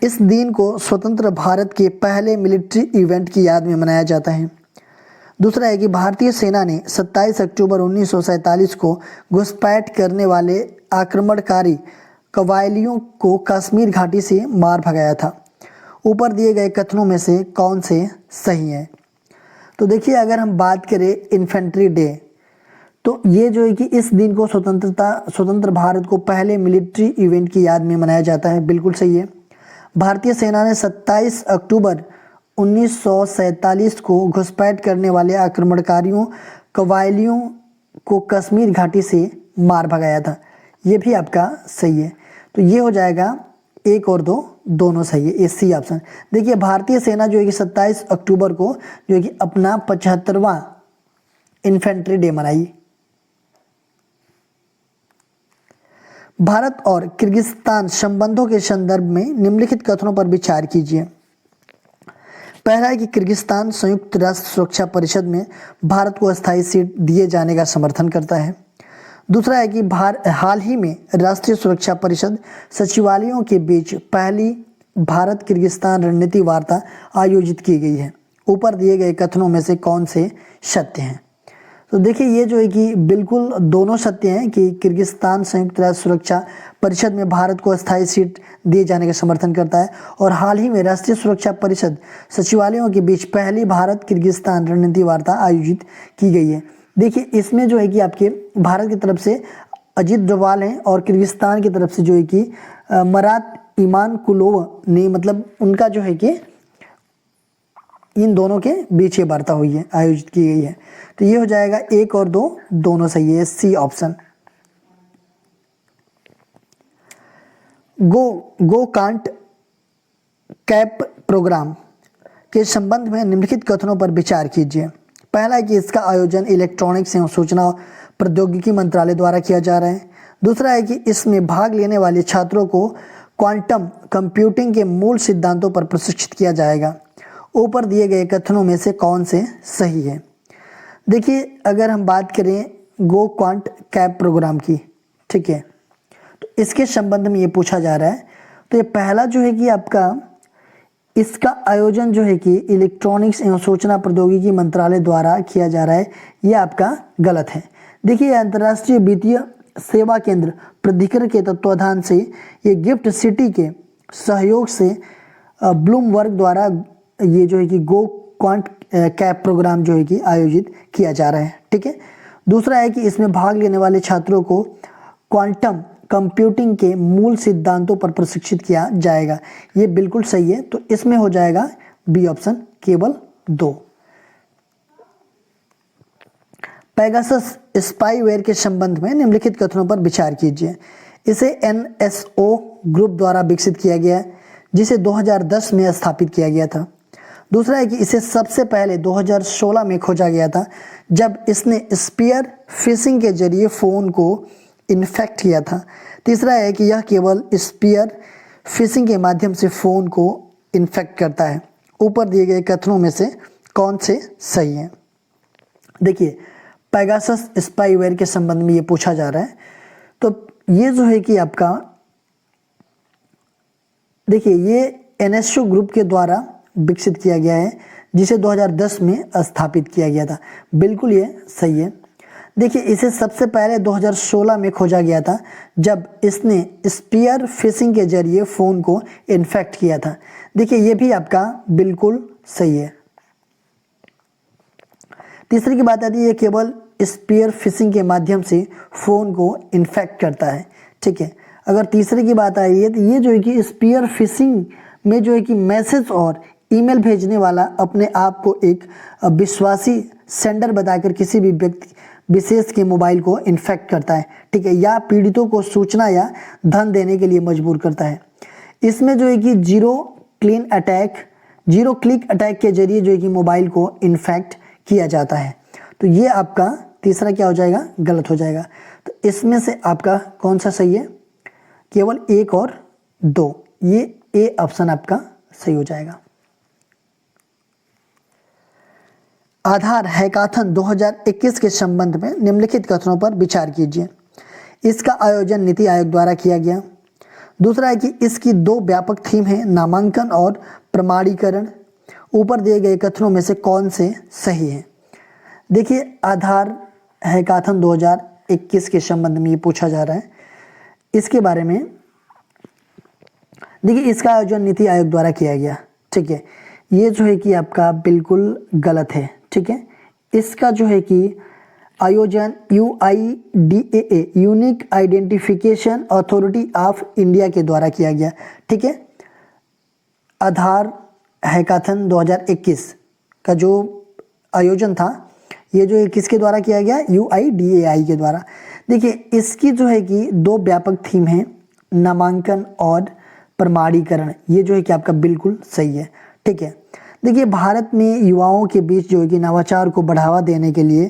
इस दिन को स्वतंत्र भारत के पहले मिलिट्री इवेंट की याद में मनाया जाता है। दूसरा है कि भारतीय सेना ने 27 अक्टूबर 1947 को घुसपैठ करने वाले आक्रमणकारी कबायलियों को कश्मीर घाटी से मार भगाया था। ऊपर दिए गए कथनों में से कौन से सही हैं? तो देखिए अगर हम बात करें इन्फेंट्री डे तो ये जो है कि इस दिन को स्वतंत्र भारत को पहले मिलिट्री इवेंट की याद में मनाया जाता है। बिल्कुल सही है। भारतीय सेना ने 27 अक्टूबर 1947 को घुसपैठ करने वाले आक्रमणकारियों कबायलियों को कश्मीर घाटी से मार भगाया था। ये भी आपका सही है। तो ये हो जाएगा 1 और 2 दोनों सही है, ये सी ऑप्शन। देखिए भारतीय सेना जो है कि 27 अक्टूबर को जो है कि अपना 75वां इन्फेंट्री डे मनाई। भारत और किर्गिस्तान संबंधों के संदर्भ में निम्नलिखित कथनों पर विचार कीजिए। पहला है कि किर्गिस्तान संयुक्त राष्ट्र सुरक्षा परिषद में भारत को अस्थायी सीट दिए जाने का समर्थन करता है। दूसरा है कि हाल ही में राष्ट्रीय सुरक्षा परिषद सचिवालयों के बीच पहली भारत किर्गिस्तान रणनीति वार्ता आयोजित की गई है। ऊपर दिए गए कथनों में से कौन से सत्य हैं? तो देखिए ये जो है कि बिल्कुल दोनों सत्य हैं कि किर्गिस्तान संयुक्त राष्ट्र सुरक्षा परिषद में भारत को अस्थायी सीट दिए जाने का समर्थन करता है और हाल ही में राष्ट्रीय सुरक्षा परिषद सचिवालयों के बीच पहली भारत किर्गिस्तान रणनीति वार्ता आयोजित की गई है। देखिए इसमें जो है कि आपके भारत की तरफ से अजीत डोभाल हैं और किर्गिस्तान की तरफ से जो है कि मरात इमानकुलोव ने मतलब उनका जो है कि इन दोनों के बीच ये वार्ता हुई है, आयोजित की गई है। तो ये हो जाएगा 1 और 2 दोनों सही है, सी ऑप्शन। गो कांट कैप प्रोग्राम के संबंध में निम्नलिखित कथनों पर विचार कीजिए। पहला है कि इसका आयोजन इलेक्ट्रॉनिक्स एवं सूचना प्रौद्योगिकी मंत्रालय द्वारा किया जा रहा है। दूसरा है कि इसमें भाग लेने वाले छात्रों को क्वांटम कंप्यूटिंग के मूल सिद्धांतों पर प्रशिक्षित किया जाएगा। ऊपर दिए गए कथनों में से कौन से सही है? देखिए, अगर हम बात करें गो क्वांट कैप प्रोग्राम की, ठीक है, तो इसके संबंध में ये पूछा जा रहा है। तो ये पहला जो है कि आपका इसका आयोजन जो है कि इलेक्ट्रॉनिक्स एवं सूचना प्रौद्योगिकी मंत्रालय द्वारा किया जा रहा है, ये आपका गलत है। देखिए, अंतर्राष्ट्रीय वित्तीय सेवा केंद्र प्राधिकरण के तत्वाधान से ये गिफ्ट सिटी के सहयोग से ब्लूमबर्ग द्वारा ये जो है कि गो क्वांट कैप प्रोग्राम जो है कि आयोजित किया जा रहा है, ठीक है। दूसरा है कि इसमें भाग लेने वाले छात्रों को क्वांटम कंप्यूटिंग के मूल सिद्धांतों पर प्रशिक्षित किया जाएगा, ये बिल्कुल सही है। तो इसमें हो जाएगा बी ऑप्शन, केवल 2। पेगासस स्पाईवेयर के संबंध में निम्नलिखित कथनों पर विचार कीजिए। इसे NSO ग्रुप द्वारा विकसित किया गया है, जिसे 2010 में स्थापित किया गया था। दूसरा है कि इसे सबसे पहले 2016 में खोजा गया था, जब इसने स्पीयर फिशिंग के जरिए फ़ोन को इन्फेक्ट किया था। तीसरा है कि यह केवल स्पीयर फिशिंग के माध्यम से फ़ोन को इन्फेक्ट करता है। ऊपर दिए गए कथनों में से कौन से सही हैं? देखिए, पेगासस स्पाईवेयर के संबंध में ये पूछा जा रहा है। तो ये जो है कि आपका देखिए, ये NSO ग्रुप के द्वारा विकसित किया गया है, जिसे 2010 में स्थापित किया गया था, बिल्कुल ये सही है। देखिए, इसे सबसे पहले 2016 में खोजा गया था, जब इसने स्पीयर फिशिंग के जरिए फ़ोन को इन्फेक्ट किया था। देखिए, ये भी आपका बिल्कुल सही है। तीसरी की बात आती है, ये केवल स्पीयर फिशिंग के माध्यम से फ़ोन को इन्फेक्ट करता है, ठीक है। अगर तीसरे की बात आ रही है, तो ये जो है कि स्पीयर फिशिंग में जो है कि मैसेज और ईमेल भेजने वाला अपने आप को एक विश्वासी सेंडर बताकर किसी भी व्यक्ति विशेष के मोबाइल को इन्फेक्ट करता है, ठीक है, या पीड़ितों को सूचना या धन देने के लिए मजबूर करता है। इसमें जो है कि जीरो क्लिक अटैक के जरिए जो है कि मोबाइल को इन्फेक्ट किया जाता है। तो ये आपका तीसरा क्या हो जाएगा? गलत हो जाएगा। तो इसमें से आपका कौन सा सही है? केवल 1 और 2, ये ए ऑप्शन आपका सही हो जाएगा। आधार हैकाथन 2021 के संबंध में निम्नलिखित कथनों पर विचार कीजिए। इसका आयोजन नीति आयोग द्वारा किया गया। दूसरा है कि इसकी 2 व्यापक थीम है, नामांकन और प्रमाणीकरण। ऊपर दिए गए कथनों में से कौन से सही हैं? देखिए, आधार हैकाथन 2021 के संबंध में ये पूछा जा रहा है। इसके बारे में देखिए, इसका आयोजन नीति आयोग द्वारा किया गया, ठीक है, ये जो है कि आपका बिल्कुल गलत है, ठीक है। इसका जो है कि आयोजन UIDAA unique identification authority of India के द्वारा किया गया, ठीक है। आधार हैकाथन 2021 का जो आयोजन था, ये जो है किसके द्वारा किया गया? UIDAI के द्वारा। देखिए, इसकी जो है कि 2 व्यापक थीम है, नामांकन और प्रमाणीकरण। ये जो है कि आपका बिल्कुल सही है, ठीक है। देखिए, भारत में युवाओं के बीच जो है कि नवाचार को बढ़ावा देने के लिए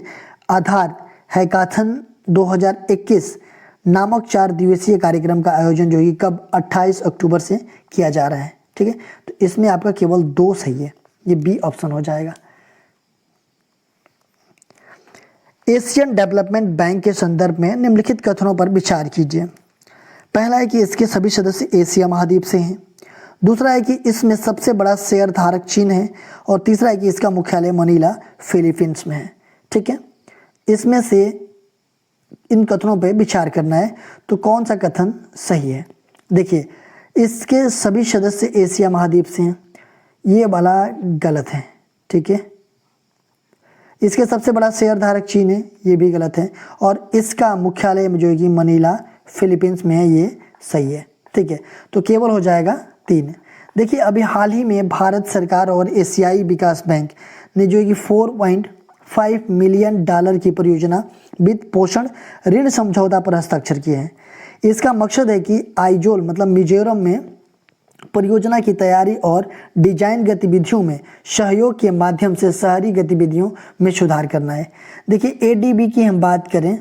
आधार हैकाथन 2021 नामक 4 दिवसीय कार्यक्रम का आयोजन जो है कब 28 अक्टूबर से किया जा रहा है, ठीक है। तो इसमें आपका केवल 2 सही है, ये बी ऑप्शन हो जाएगा। एशियन डेवलपमेंट बैंक के संदर्भ में निम्नलिखित कथनों पर विचार कीजिए। पहला है कि इसके सभी सदस्य एशिया महाद्वीप से हैं। दूसरा है कि इसमें सबसे बड़ा शेयर धारक चीन है। और तीसरा है कि इसका मुख्यालय मनीला फिलीपींस में है, ठीक है। इसमें से इन कथनों पर विचार करना है, तो कौन सा कथन सही है? देखिए, इसके सभी सदस्य एशिया महाद्वीप से हैं, ये वाला गलत है, ठीक है। इसके सबसे बड़ा शेयर धारक चीन है, ये भी गलत है। और इसका मुख्यालय जो है कि मनीला फिलीपींस में है, ये सही है, ठीक है। तो केवल हो जाएगा 3। देखिए, अभी हाल ही में भारत सरकार और एशियाई विकास बैंक ने जो है कि $4.5 मिलियन की परियोजना वित्त पोषण ऋण समझौता पर हस्ताक्षर किए हैं। इसका मकसद है कि आइजोल मतलब मिजोरम में परियोजना की तैयारी और डिजाइन गतिविधियों में सहयोग के माध्यम से शहरी गतिविधियों में सुधार करना है। देखिए, ADB की हम बात करें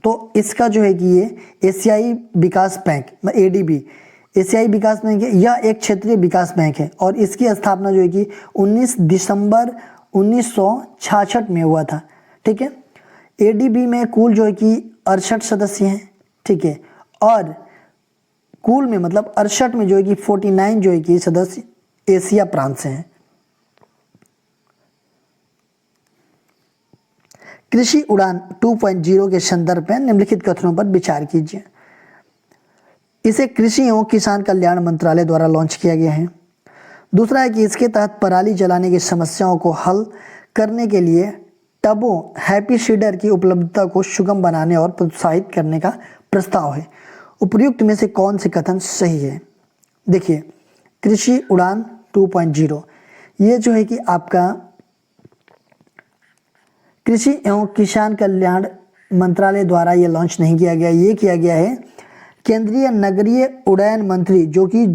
तो इसका जो है कि ये एशियाई विकास बैंक एडीबी, एशियाई विकास बैंक है, यह एक क्षेत्रीय विकास बैंक है और इसकी स्थापना जो है कि 19 दिसंबर 1966 में हुआ था। ठीक है, एडीबी में कुल जो है कि 68 सदस्य हैं। ठीक है, और कुल में मतलब 68 में जो है कि 49 जो है कि सदस्य एशिया प्रांत से हैं। कृषि उड़ान 2.0 के संदर्भ में निम्नलिखित कथनों पर विचार कीजिए। इसे कृषि एवं किसान कल्याण मंत्रालय द्वारा लॉन्च किया गया है। दूसरा है कि इसके तहत पराली जलाने की समस्याओं को हल करने के लिए टबों हैप्पी सीडर की उपलब्धता को सुगम बनाने और प्रोत्साहित करने का प्रस्ताव है। उपर्युक्त में से कौन से कथन सही है? देखिए, कृषि उड़ान 2.0 ये जो है कि आपका कृषि एवं किसान कल्याण मंत्रालय द्वारा ये लॉन्च नहीं किया गया, ये किया गया है केंद्रीय नगरीय उड्डयन मंत्री जो कि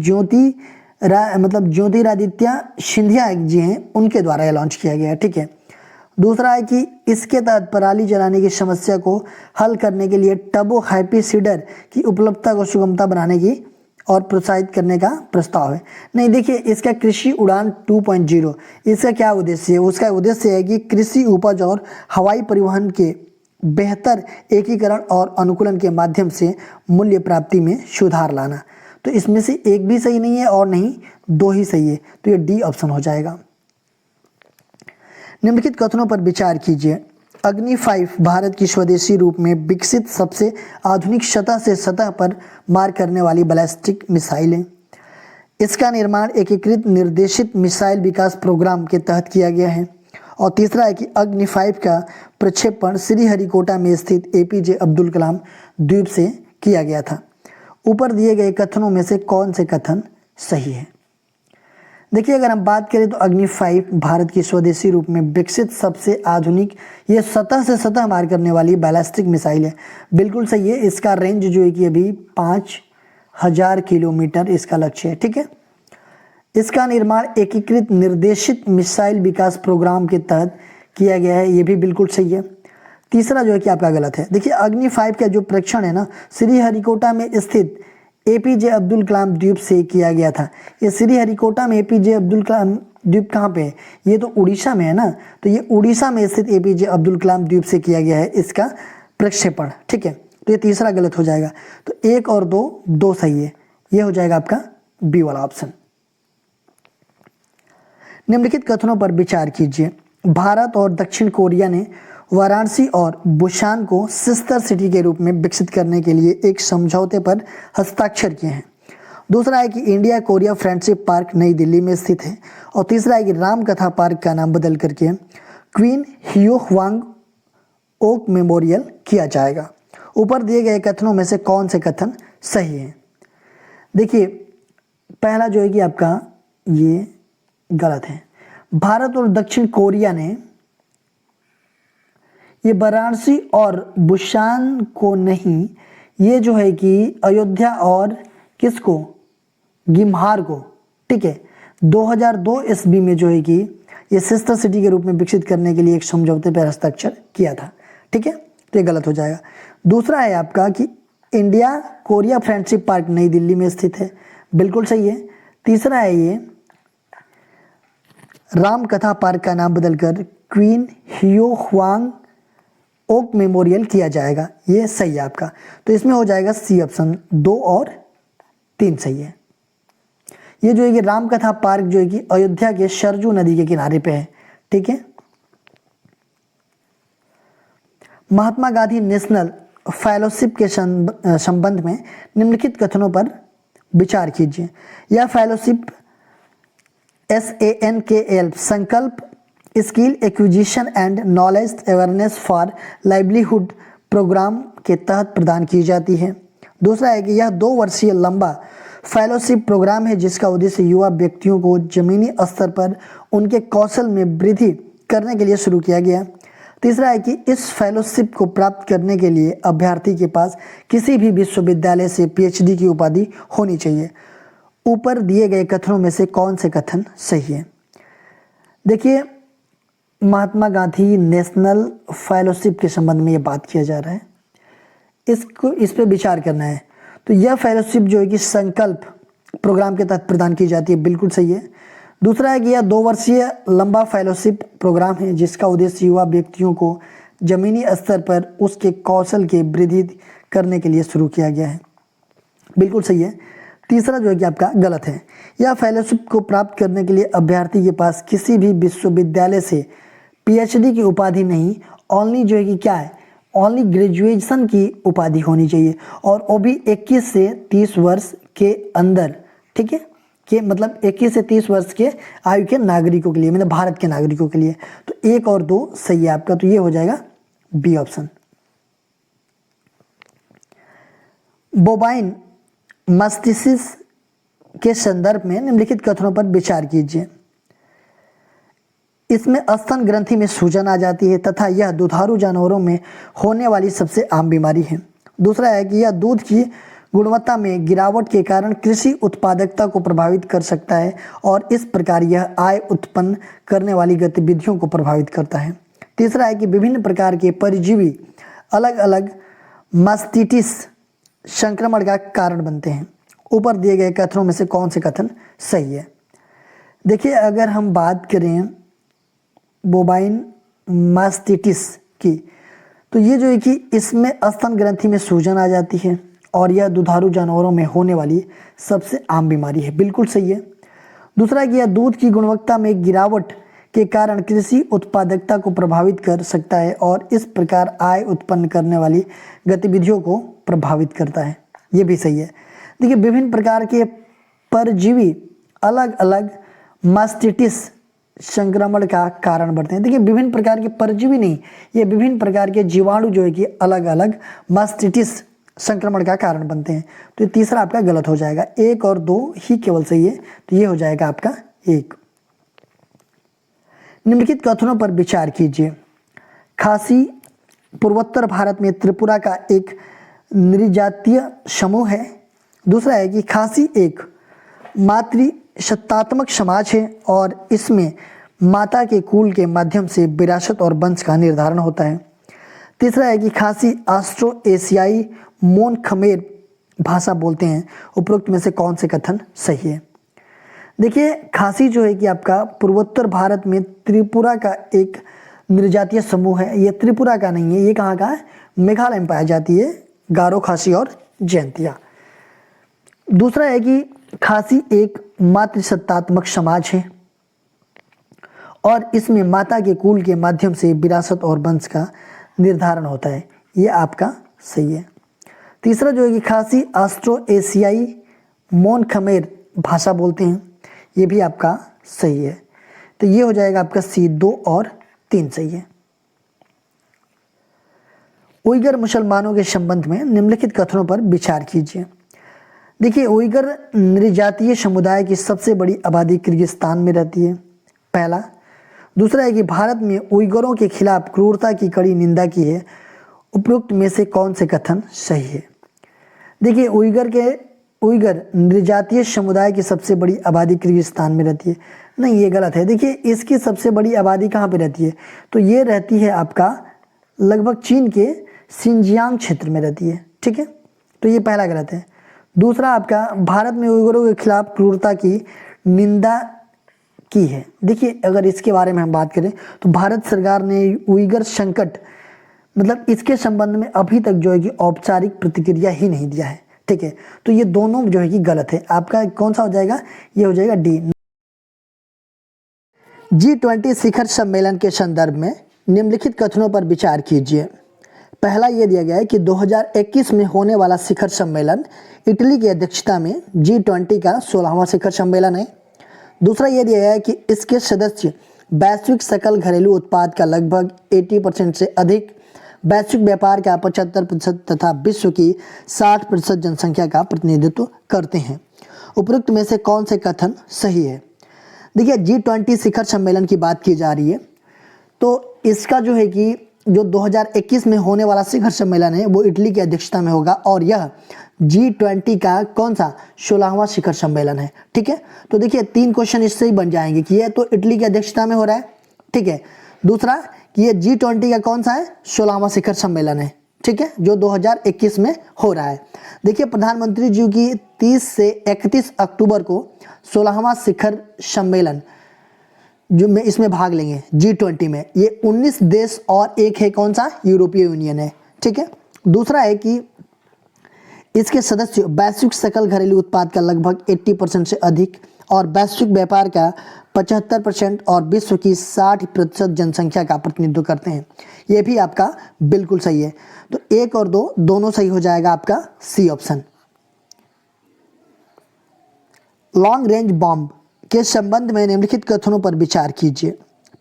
ज्योतिरादित्य सिंधिया जी हैं, उनके द्वारा ये लॉन्च किया गया है। ठीक है, दूसरा है कि इसके तहत पराली जलाने की समस्या को हल करने के लिए टबो हैप्पी सीडर की उपलब्धता को सुगमता बनाने की और प्रोत्साहित करने का प्रस्ताव है। नहीं, देखिए, इसका कृषि उड़ान 2.0 इसका क्या उद्देश्य है? उसका उद्देश्य है कि कृषि उपज और हवाई परिवहन के बेहतर एकीकरण और अनुकूलन के माध्यम से मूल्य प्राप्ति में सुधार लाना। तो इसमें से एक भी सही नहीं है और नहीं दो ही सही है, तो ये डी ऑप्शन हो जाएगा। निम्नलिखित कथनों पर विचार कीजिए। अग्नि 5 भारत की स्वदेशी रूप में विकसित सबसे आधुनिक सतह से सतह पर मार करने वाली बैलिस्टिक मिसाइल है। इसका निर्माण एकीकृत निर्देशित मिसाइल विकास प्रोग्राम के तहत किया गया है। और तीसरा है कि अग्नि 5 का प्रक्षेपण श्रीहरिकोटा में स्थित एपीजे अब्दुल कलाम द्वीप से किया गया था। ऊपर दिए गए कथनों में से कौन से कथन सही है? देखिए, अगर हम बात करें तो अग्नि 5 भारत की स्वदेशी रूप में विकसित सबसे आधुनिक ये सतह से सतह मार करने वाली बैलिस्टिक मिसाइल है। बिल्कुल सही है। इसका रेंज जो है कि अभी 5000 किलोमीटर इसका लक्ष्य है। ठीक है, इसका निर्माण एकीकृत निर्देशित मिसाइल विकास प्रोग्राम के तहत किया गया है, ये भी बिल्कुल सही है। तीसरा जो है कि आपका गलत है। देखिए, अग्नि 5 का जो परीक्षण है ना, श्रीहरिकोटा में स्थित एपीजे अब्दुल कलाम द्वीप से किया गया था। ये श्रीहरिकोटा में एपीजे अब्दुल कलाम द्वीप कहाँ पे है? ये तो उड़ीसा में है ना, तो ये उड़ीसा में स्थित एपीजे अब्दुल कलाम द्वीप से किया गया है इसका प्रक्षेपण। ठीक है, तो ये तीसरा गलत हो जाएगा। तो एक और दो सही है, ये हो जाएगा आपका बी वाला ऑप्शन। निम्नलिखित कथनों पर विचार कीजिए। भारत और दक्षिण कोरिया ने वाराणसी और बुसान को सिस्टर सिटी के रूप में विकसित करने के लिए एक समझौते पर हस्ताक्षर किए हैं। दूसरा है कि इंडिया कोरिया फ्रेंडशिप पार्क नई दिल्ली में स्थित है। और तीसरा है कि राम कथा पार्क का नाम बदल करके क्वीन हियो ह्वांग ओक मेमोरियल किया जाएगा। ऊपर दिए गए कथनों में से कौन से कथन सही है? देखिए, पहला जो है कि आपका ये गलत है। भारत और दक्षिण कोरिया ने ये वाराणसी और बुसान को नहीं, ये जो है कि अयोध्या और किसको, गिम्हार को, ठीक है, 2002 ईस्वी में जो है कि ये सिस्टर सिटी के रूप में विकसित करने के लिए एक समझौते पर हस्ताक्षर किया था। ठीक है, तो ये गलत हो जाएगा। दूसरा है आपका कि इंडिया कोरिया फ्रेंडशिप पार्क नई दिल्ली में स्थित है, बिल्कुल सही है। तीसरा है ये राम कथा पार्क का नाम बदलकर क्वीन हियो ह्वांग ओक मेमोरियल किया जाएगा, ये सही है आपका। तो इसमें हो जाएगा सी ऑप्शन, 2 और 3 सही है। ये जो है कि राम कथा पार्क जो है कि अयोध्या के सरजू नदी के किनारे पे है। ठीक है, महात्मा गांधी नेशनल फेलोशिप के संबंध में निम्नलिखित कथनों पर विचार कीजिए। यह fellowship SANKL Sankalp skill acquisition and knowledge awareness for livelihood programme के तहत प्रदान की जाती है। दूसरा है कि यह 2 वर्षीय लंबा फेलोशिप प्रोग्राम है जिसका उद्देश्य युवा व्यक्तियों को जमीनी स्तर पर उनके कौशल में वृद्धि करने के लिए शुरू किया गया। तीसरा है कि इस फेलोशिप को प्राप्त करने के लिए अभ्यर्थी के पास किसी भी विश्वविद्यालय से PhD की उपाधि होनी चाहिए। ऊपर दिए गए कथनों में से कौन से कथन सही है? देखिए, महात्मा गांधी नेशनल फेलोशिप के संबंध में ये बात किया जा रहा है। इस पे विचार करना है। तो यह फेलोशिप जो है कि संकल्प प्रोग्राम के तहत प्रदान की जाती है, बिल्कुल सही है। दूसरा है कि यह 2 वर्षीय लंबा फेलोशिप प्रोग्राम है जिसका उद्देश्य युवा व्यक्तियों को जमीनी स्तर पर उसके कौशल की वृद्धि करने के लिए शुरू किया गया है, बिल्कुल सही है। तीसरा जो है कि आपका गलत है। यह फेलोशिप को प्राप्त करने के लिए अभ्यर्थी के पास किसी भी विश्वविद्यालय से पीएचडी की उपाधि नहीं, ओनली जो है कि क्या है, ओनली ग्रेजुएशन की उपाधि होनी चाहिए, और वो भी 21 से 30 वर्ष के अंदर, ठीक है, कि मतलब 21 से 30 वर्ष के आयु के नागरिकों के लिए, मतलब भारत के नागरिकों के लिए। तो 1 और 2 सही है आपका, तो ये हो जाएगा बी ऑप्शन। बोबाइन मस्तिष्क के संदर्भ में निम्नलिखित कथनों पर विचार कीजिए। इसमें स्तन ग्रंथि में सूजन आ जाती है तथा यह दुधारू जानवरों में होने वाली सबसे आम बीमारी है। दूसरा है कि यह दूध की गुणवत्ता में गिरावट के कारण कृषि उत्पादकता को प्रभावित कर सकता है और इस प्रकार यह आय उत्पन्न करने वाली गतिविधियों को प्रभावित करता है। तीसरा है कि विभिन्न प्रकार के परजीवी अलग अलग मास्टिटिस संक्रमण का कारण बनते हैं। ऊपर दिए गए कथनों में से कौन से कथन सही है? देखिए, अगर हम बात करें बोबाइन मास्टिटिस की, तो ये जो है कि इसमें स्तन ग्रंथि में सूजन आ जाती है और यह दुधारू जानवरों में होने वाली सबसे आम बीमारी है, बिल्कुल सही है। दूसरा कि यह दूध की गुणवत्ता में गिरावट के कारण कृषि उत्पादकता को प्रभावित कर सकता है और इस प्रकार आय उत्पन्न करने वाली गतिविधियों को प्रभावित करता है, ये भी सही है। देखिए, विभिन्न प्रकार के परजीवी अलग अलग मास्टिटिस संक्रमण का कारण बढ़ते हैं। देखिए, विभिन्न प्रकार के परजीवी नहीं, ये विभिन्न प्रकार के जीवाणु जो है कि अलग अलग मास्टिटिस संक्रमण का कारण बनते हैं। तो ये तीसरा आपका गलत हो जाएगा। 1 और 2 ही केवल सही है, तो ये हो जाएगा आपका 1। निम्नलिखित कथनों पर विचार कीजिए। खासी पूर्वोत्तर भारत में त्रिपुरा का एक नृजातीय समूह है। दूसरा है कि खासी एक मातृसत्तात्मक समाज है और इसमें माता के कुल के माध्यम से विरासत और वंश का निर्धारण होता है। तीसरा है कि खासी ऑस्ट्रो एशियाई मोन खमेर भाषा बोलते हैं। उपरोक्त में से कौन से कथन सही है? देखिए, खासी जो है कि आपका पूर्वोत्तर भारत में त्रिपुरा का एक नृजातीय समूह है। ये त्रिपुरा का नहीं है, ये कहाँ का है? मेघालय में पाई जाती है, गारो, खासी और जयंतिया। दूसरा है कि खासी एक मातृसत्तात्मक समाज है और इसमें माता के कुल के माध्यम से विरासत और वंश का निर्धारण होता है, ये आपका सही है। तीसरा जो है कि खासी ऑस्ट्रो एशियाई मोन खमेर भाषा बोलते हैं, ये भी आपका सही है। तो ये हो जाएगा आपका सी। 2 और 3 सही है। उइगर मुसलमानों के संबंध में निम्नलिखित कथनों पर विचार कीजिए। देखिए, उइगर नृजातीय समुदाय की सबसे बड़ी आबादी किर्गिस्तान में रहती है, पहला। दूसरा है कि भारत में उइगरों के खिलाफ क्रूरता की कड़ी निंदा की है। उपरोक्त में से कौन से कथन सही है? देखिए, उइगर नृजातीय समुदाय की सबसे बड़ी आबादी किर्गिस्तान में रहती है, नहीं, ये गलत है। देखिए, इसकी सबसे बड़ी आबादी कहाँ पे रहती है? तो ये रहती है आपका लगभग चीन के सिंजियांग क्षेत्र में रहती है, ठीक है, तो ये पहला गलत है। दूसरा आपका भारत में उइगरों के खिलाफ क्रूरता की निंदा की है। देखिए, अगर इसके बारे में हम बात करें तो भारत सरकार ने उइगर संकट, मतलब इसके संबंध में अभी तक जो है कि औपचारिक प्रतिक्रिया ही नहीं दिया है, ठीक है, तो ये दोनों जो है कि गलत है। आपका कौन सा हो जाएगा? ये हो जाएगा डी। G20 शिखर सम्मेलन के संदर्भ में निम्नलिखित कथनों पर विचार कीजिए। पहला ये दिया गया है कि 2021 में होने वाला शिखर सम्मेलन इटली की अध्यक्षता में G20 का 16वां शिखर सम्मेलन है। दूसरा ये दिया गया है कि इसके सदस्य वैश्विक सकल घरेलू उत्पाद का लगभग 80% से अधिक, वैश्विक व्यापार का 75% तथा विश्व की 60% जनसंख्या का प्रतिनिधित्व करते हैं। उपरोक्त में से कौन से कथन सही है? देखिए, G20 शिखर सम्मेलन की बात की जा रही है, तो इसका जो है कि जो 2021 में होने वाला शिखर सम्मेलन है वो इटली की अध्यक्षता में होगा और यह G20 का कौन सा 16वां शिखर सम्मेलन है, ठीक है। तो देखिए, 3 क्वेश्चन इससे ही बन जाएंगे कि ये तो इटली की अध्यक्षता में हो रहा है, ठीक है। दूसरा कि ये G20 का कौन सा है? 16वां शिखर सम्मेलन है, ठीक है, जो 2021 में हो रहा है। देखिए प्रधानमंत्री जी की 30 से 31 अक्टूबर को 16वां शिखर सम्मेलन जो में इसमें भाग लेंगे G20 में। ये 19 देश और एक है कौन सा, यूरोपीय यूनियन है। ठीक है, दूसरा है कि इसके सदस्य वैश्विक सकल घरेलू उत्पाद का लगभग 80% से अधिक और वैश्विक व्यापार का 75% और विश्व की 60% जनसंख्या का प्रतिनिधित्व करते हैं। ये भी आपका बिल्कुल सही है। तो 1 और 2 दोनों सही हो जाएगा आपका C option. Long range bomb के संबंध में निम्नलिखित कथनों पर विचार कीजिए।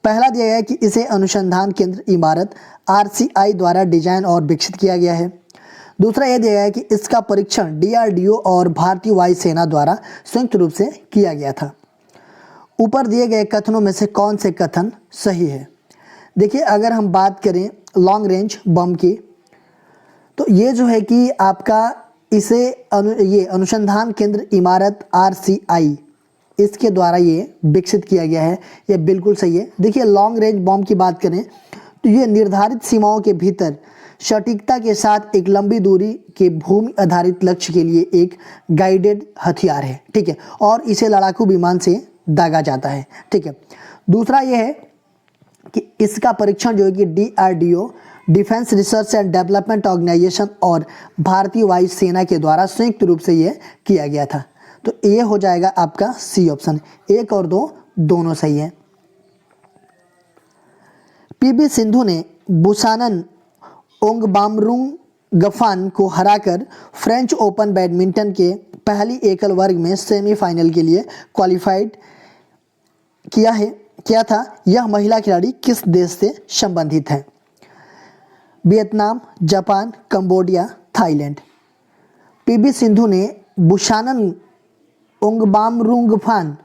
पहला दिया गया है कि इसे अनुसंधान केंद्र इमारत RCI द्वारा डिजाइन और विकसित किया गया है। दूसरा यह दिया गया है कि इसका परीक्षण DRDO और भारतीय वायुसेना द्वारा संयुक्त रूप से किया गया था। ऊपर दिए गए कथनों में से कौन से कथन सही है? देखिए अगर हम बात करें लॉन्ग रेंज बम की, तो ये जो है कि आपका इसे ये अनुसंधान केंद्र इमारत RCI इसके द्वारा ये विकसित किया गया है। ये बिल्कुल सही है। देखिए लॉन्ग रेंज बम की बात करें तो ये निर्धारित सीमाओं के भीतर सटीकता के साथ एक लंबी दूरी के भूमि आधारित लक्ष्य के लिए एक गाइडेड हथियार है। ठीक है, और इसे लड़ाकू विमान से दागा जाता है। ठीक है, दूसरा यह है कि इसका परीक्षण जो है कि DRDO defence research and development organisation और भारतीय वायुसेना के द्वारा संयुक्त रूप से यह किया गया था। तो ये हो जाएगा आपका सी ऑप्शन। 1 और 2 दोनों सही है। PV सिंधु ने बुसानन ओंगबामरुंगफान को हराकर फ्रेंच ओपन बैडमिंटन के पहली एकल वर्ग में सेमीफाइनल के लिए क्वालिफाइड किया था। यह महिला खिलाड़ी किस देश से संबंधित है? Vietnam, Japan, Cambodia, Thailand. PV Sindhu ने बुसानन ओंगबामरुंगफान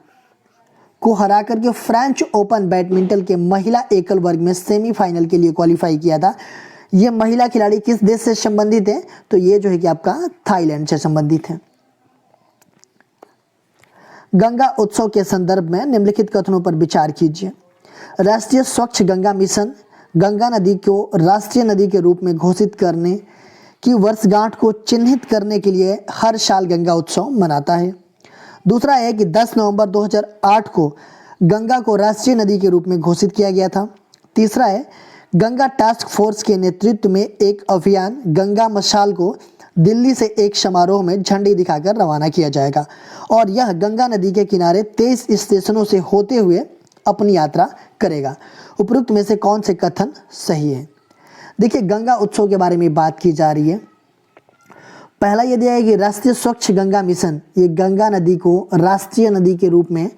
को हराकर के फ्रेंच ओपन बैडमिंटन के महिला एकल वर्ग में सेमीफाइनल के लिए क्वालिफाई किया था। ये महिला खिलाड़ी किस देश से संबंधित है? तो ये जो है कि आपका थाईलैंड से संबंधित है। गंगा उत्सव के संदर्भ में निम्नलिखित कथनों पर विचार कीजिए। राष्ट्रीय स्वच्छ गंगा मिशन गंगा नदी को राष्ट्रीय नदी के रूप में घोषित करने की वर्षगांठ को चिन्हित करने के लिए हर साल गंगा उत्सव मनाता है। दूसरा है कि 10 नवंबर 2008 को गंगा को राष्ट्रीय नदी के रूप में घोषित किया गया था। तीसरा है गंगा टास्क फोर्स के नेतृत्व में एक अभियान गंगा मशाल को दिल्ली से एक समारोह में झंडी दिखाकर रवाना किया जाएगा और यह गंगा नदी के किनारे 23 स्टेशनों से होते हुए अपनी यात्रा करेगा। उपरोक्त में से कौन से कथन सही है? देखिए गंगा उत्सव के बारे में बात की जा रही है। पहला यह दिया है कि राष्ट्रीय स्वच्छ गंगा मिशन ये गंगा नदी को राष्ट्रीय नदी के रूप में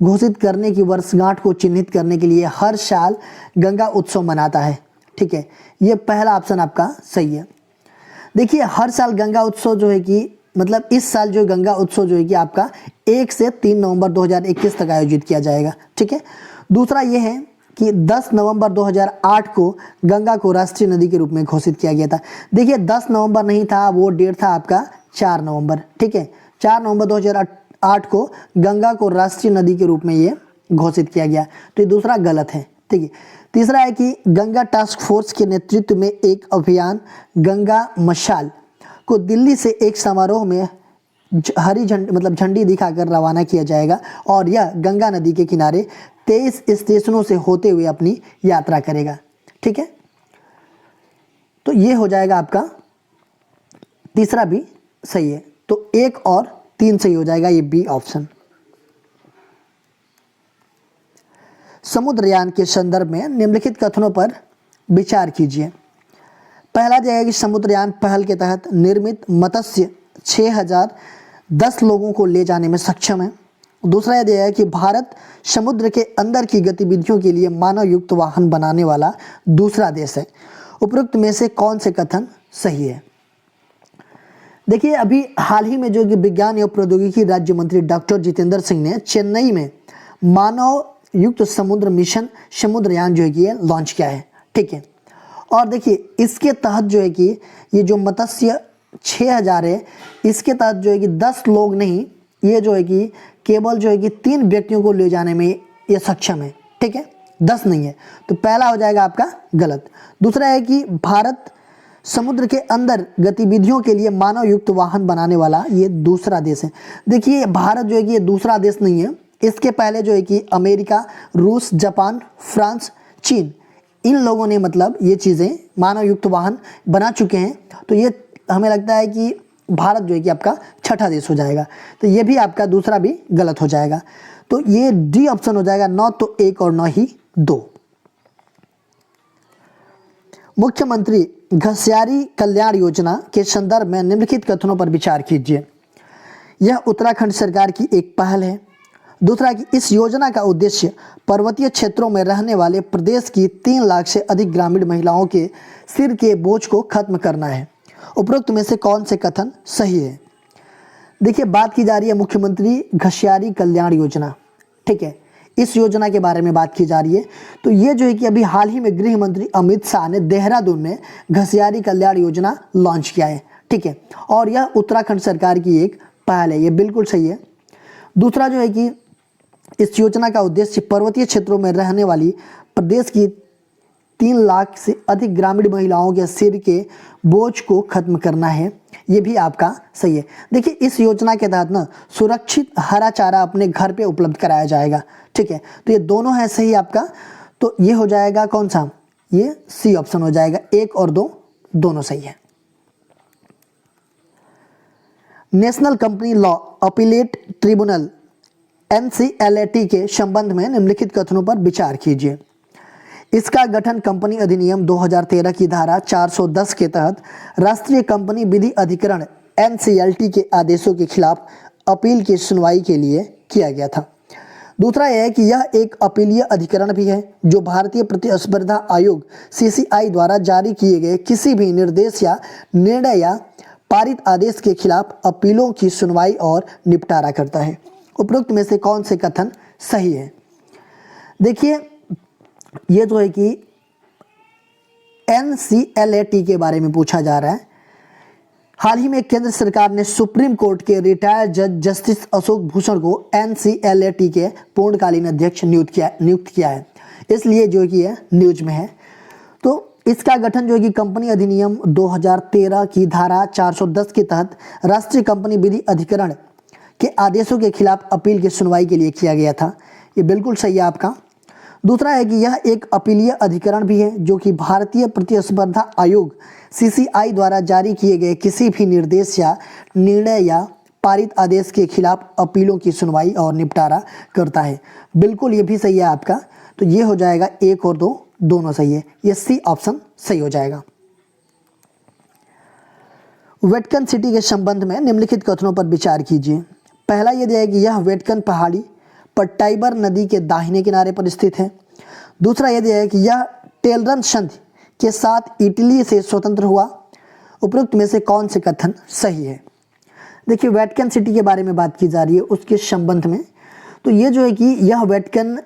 घोषित करने की वर्षगांठ को चिन्हित करने के लिए हर साल गंगा उत्सव मनाता है। ठीक है, ये पहला ऑप्शन आपका सही है। देखिए हर साल गंगा उत्सव जो है कि मतलब इस साल जो गंगा उत्सव जो है कि आपका 1 से 3 नवंबर 2021 तक आयोजित किया जाएगा। ठीक है, दूसरा ये है कि 10 नवंबर 2008 को गंगा को राष्ट्रीय नदी के रूप में घोषित किया गया था। देखिए 10 नवंबर नहीं था, वो डेट था आपका 4 नवंबर। ठीक है, 4 नवंबर 2008 को गंगा को राष्ट्रीय नदी के रूप में ये घोषित किया गया। तो ये दूसरा गलत है। ठीक है, तीसरा है कि गंगा टास्क फोर्स के नेतृत्व में एक अभियान गंगा मशाल को दिल्ली से एक समारोह में हरी झंडी मतलब झंडी दिखाकर रवाना किया जाएगा और यह गंगा नदी के किनारे 23 स्टेशनों से होते हुए अपनी यात्रा करेगा। ठीक है, तो ये हो जाएगा आपका तीसरा भी सही है। तो 1 और 3 सही हो जाएगा, ये बी ऑप्शन। समुद्रयान के संदर्भ में निम्नलिखित कथनों पर विचार कीजिए। पहला दिया है कि समुद्रयान पहल के तहत निर्मित मत्स्य 6010 लोगों को ले जाने में सक्षम है। दूसरा यह दिया है कि भारत समुद्र के अंदर की गतिविधियों के लिए मानव युक्त वाहन बनाने वाला दूसरा देश है। उपरोक्त में से कौन से कथन सही है? देखिए अभी हाल ही में जो कि विज्ञान एवं प्रौद्योगिकी राज्य मंत्री डॉक्टर जितेंद्र सिंह ने चेन्नई में मानव युक्त समुद्र मिशन समुद्रयान जो है कि ये लॉन्च किया है। ठीक है, और देखिए इसके तहत जो है कि ये जो मत्स्य 6000 है, इसके तहत जो है कि 10 लोग नहीं, ये जो है कि केवल जो है कि 3 व्यक्तियों को ले जाने में ये सक्षम है। ठीक है, 10 नहीं है। तो पहला हो जाएगा आपका गलत। दूसरा है कि भारत समुद्र के अंदर गतिविधियों के लिए मानव युक्त वाहन बनाने वाला ये दूसरा देश है। देखिए भारत जो है कि ये दूसरा देश नहीं है, इसके पहले जो है कि अमेरिका, रूस, जापान, फ्रांस, चीन, इन लोगों ने मतलब ये चीज़ें मानव युक्त वाहन बना चुके हैं। तो ये हमें लगता है कि भारत जो है कि आपका छठा देश हो जाएगा। तो ये भी आपका दूसरा भी गलत हो जाएगा। तो ये डी ऑप्शन हो जाएगा, न तो एक और न ही दो। मुख्यमंत्री घसियारी कल्याण योजना के संदर्भ में निम्नलिखित कथनों पर विचार कीजिए। यह उत्तराखंड सरकार की एक पहल है। दूसरा कि इस योजना का उद्देश्य पर्वतीय क्षेत्रों में रहने वाले प्रदेश की 3 लाख से अधिक ग्रामीण महिलाओं के सिर के बोझ को खत्म करना है। उपरोक्त में से कौन से कथन सही है? देखिए बात की जा रही है मुख्यमंत्री घसियारी कल्याण योजना, ठीक है, इस योजना के बारे में बात की जा रही है। तो ये जो है कि अभी हाल ही में गृह मंत्री अमित शाह ने देहरादून में घसियारी कल्याण योजना लॉन्च किया है, ठीक है, और यह उत्तराखंड सरकार की एक पहल है, ये बिल्कुल सही है। दूसरा जो है कि इस योजना का उद्देश्य पर्वतीय क्षेत्रों में रहने वाली प्रदेश की 3 लाख से अधिक ग्रामीण महिलाओं के सिर के बोझ को खत्म करना है, ये भी आपका सही है। देखिए इस योजना के तहत ना सुरक्षित हरा चारा अपने घर पे उपलब्ध कराया जाएगा, ठीक है, तो ये दोनों है सही आपका। तो ये हो जाएगा कौन सा? ये सी ऑप्शन हो जाएगा, 1 और 2 दोनों सही है। National company law appellate tribunal NCLAT के संबंध में निम्नलिखित कथनों पर विचार कीजिए। इसका गठन कंपनी अधिनियम 2013 की धारा 410 के तहत राष्ट्रीय कंपनी विधि अधिकरण NCLT के आदेशों के खिलाफ अपील की सुनवाई के लिए किया गया था। दूसरा यह है कि यह एक अपीलीय अधिकरण भी है जो भारतीय प्रतिस्पर्धा आयोग CCI द्वारा जारी किए गए किसी भी निर्देश या निर्णय या पारित आदेश के खिलाफ अपीलों की सुनवाई और निपटारा करता है। उपरोक्त में से कौन से कथन सही है? देखिए ये जो है कि NCLAT के बारे में पूछा जा रहा है। हाल ही में केंद्र सरकार ने सुप्रीम कोर्ट के रिटायर्ड जज जस्टिस अशोक भूषण को NCLAT के पूर्णकालीन अध्यक्ष नियुक्त किया है, इसलिए जो कि यह न्यूज में है। तो इसका गठन जो है कि कंपनी अधिनियम 2013 की धारा 410 के तहत राष्ट्रीय कंपनी विधि अधिकरण के आदेशों के खिलाफ अपील की सुनवाई के लिए किया गया था, ये बिल्कुल सही है आपका। दूसरा है कि यह एक अपीलीय अधिकरण भी है जो कि भारतीय प्रतिस्पर्धा आयोग CCI द्वारा जारी किए गए किसी भी निर्देश या निर्णय या पारित आदेश के खिलाफ अपीलों की सुनवाई और निपटारा करता है, बिल्कुल ये भी सही है आपका। तो ये हो जाएगा 1 और 2 दोनों सही है, ये सी ऑप्शन सही हो जाएगा। वेटकन सिटी के संबंध में निम्नलिखित कथनों पर विचार कीजिए। पहला ये दिया है कि यह वेटकन पहाड़ी पर टाइबर नदी के दाहिने किनारे पर स्थित है। दूसरा यह दिया है कि यह टेलरन संधि के साथ इटली से स्वतंत्र हुआ। उपरोक्त में से कौन से कथन सही है? देखिए वेटकन सिटी के बारे में बात की जा रही है उसके संबंध में। तो ये जो है कि यह वेटकन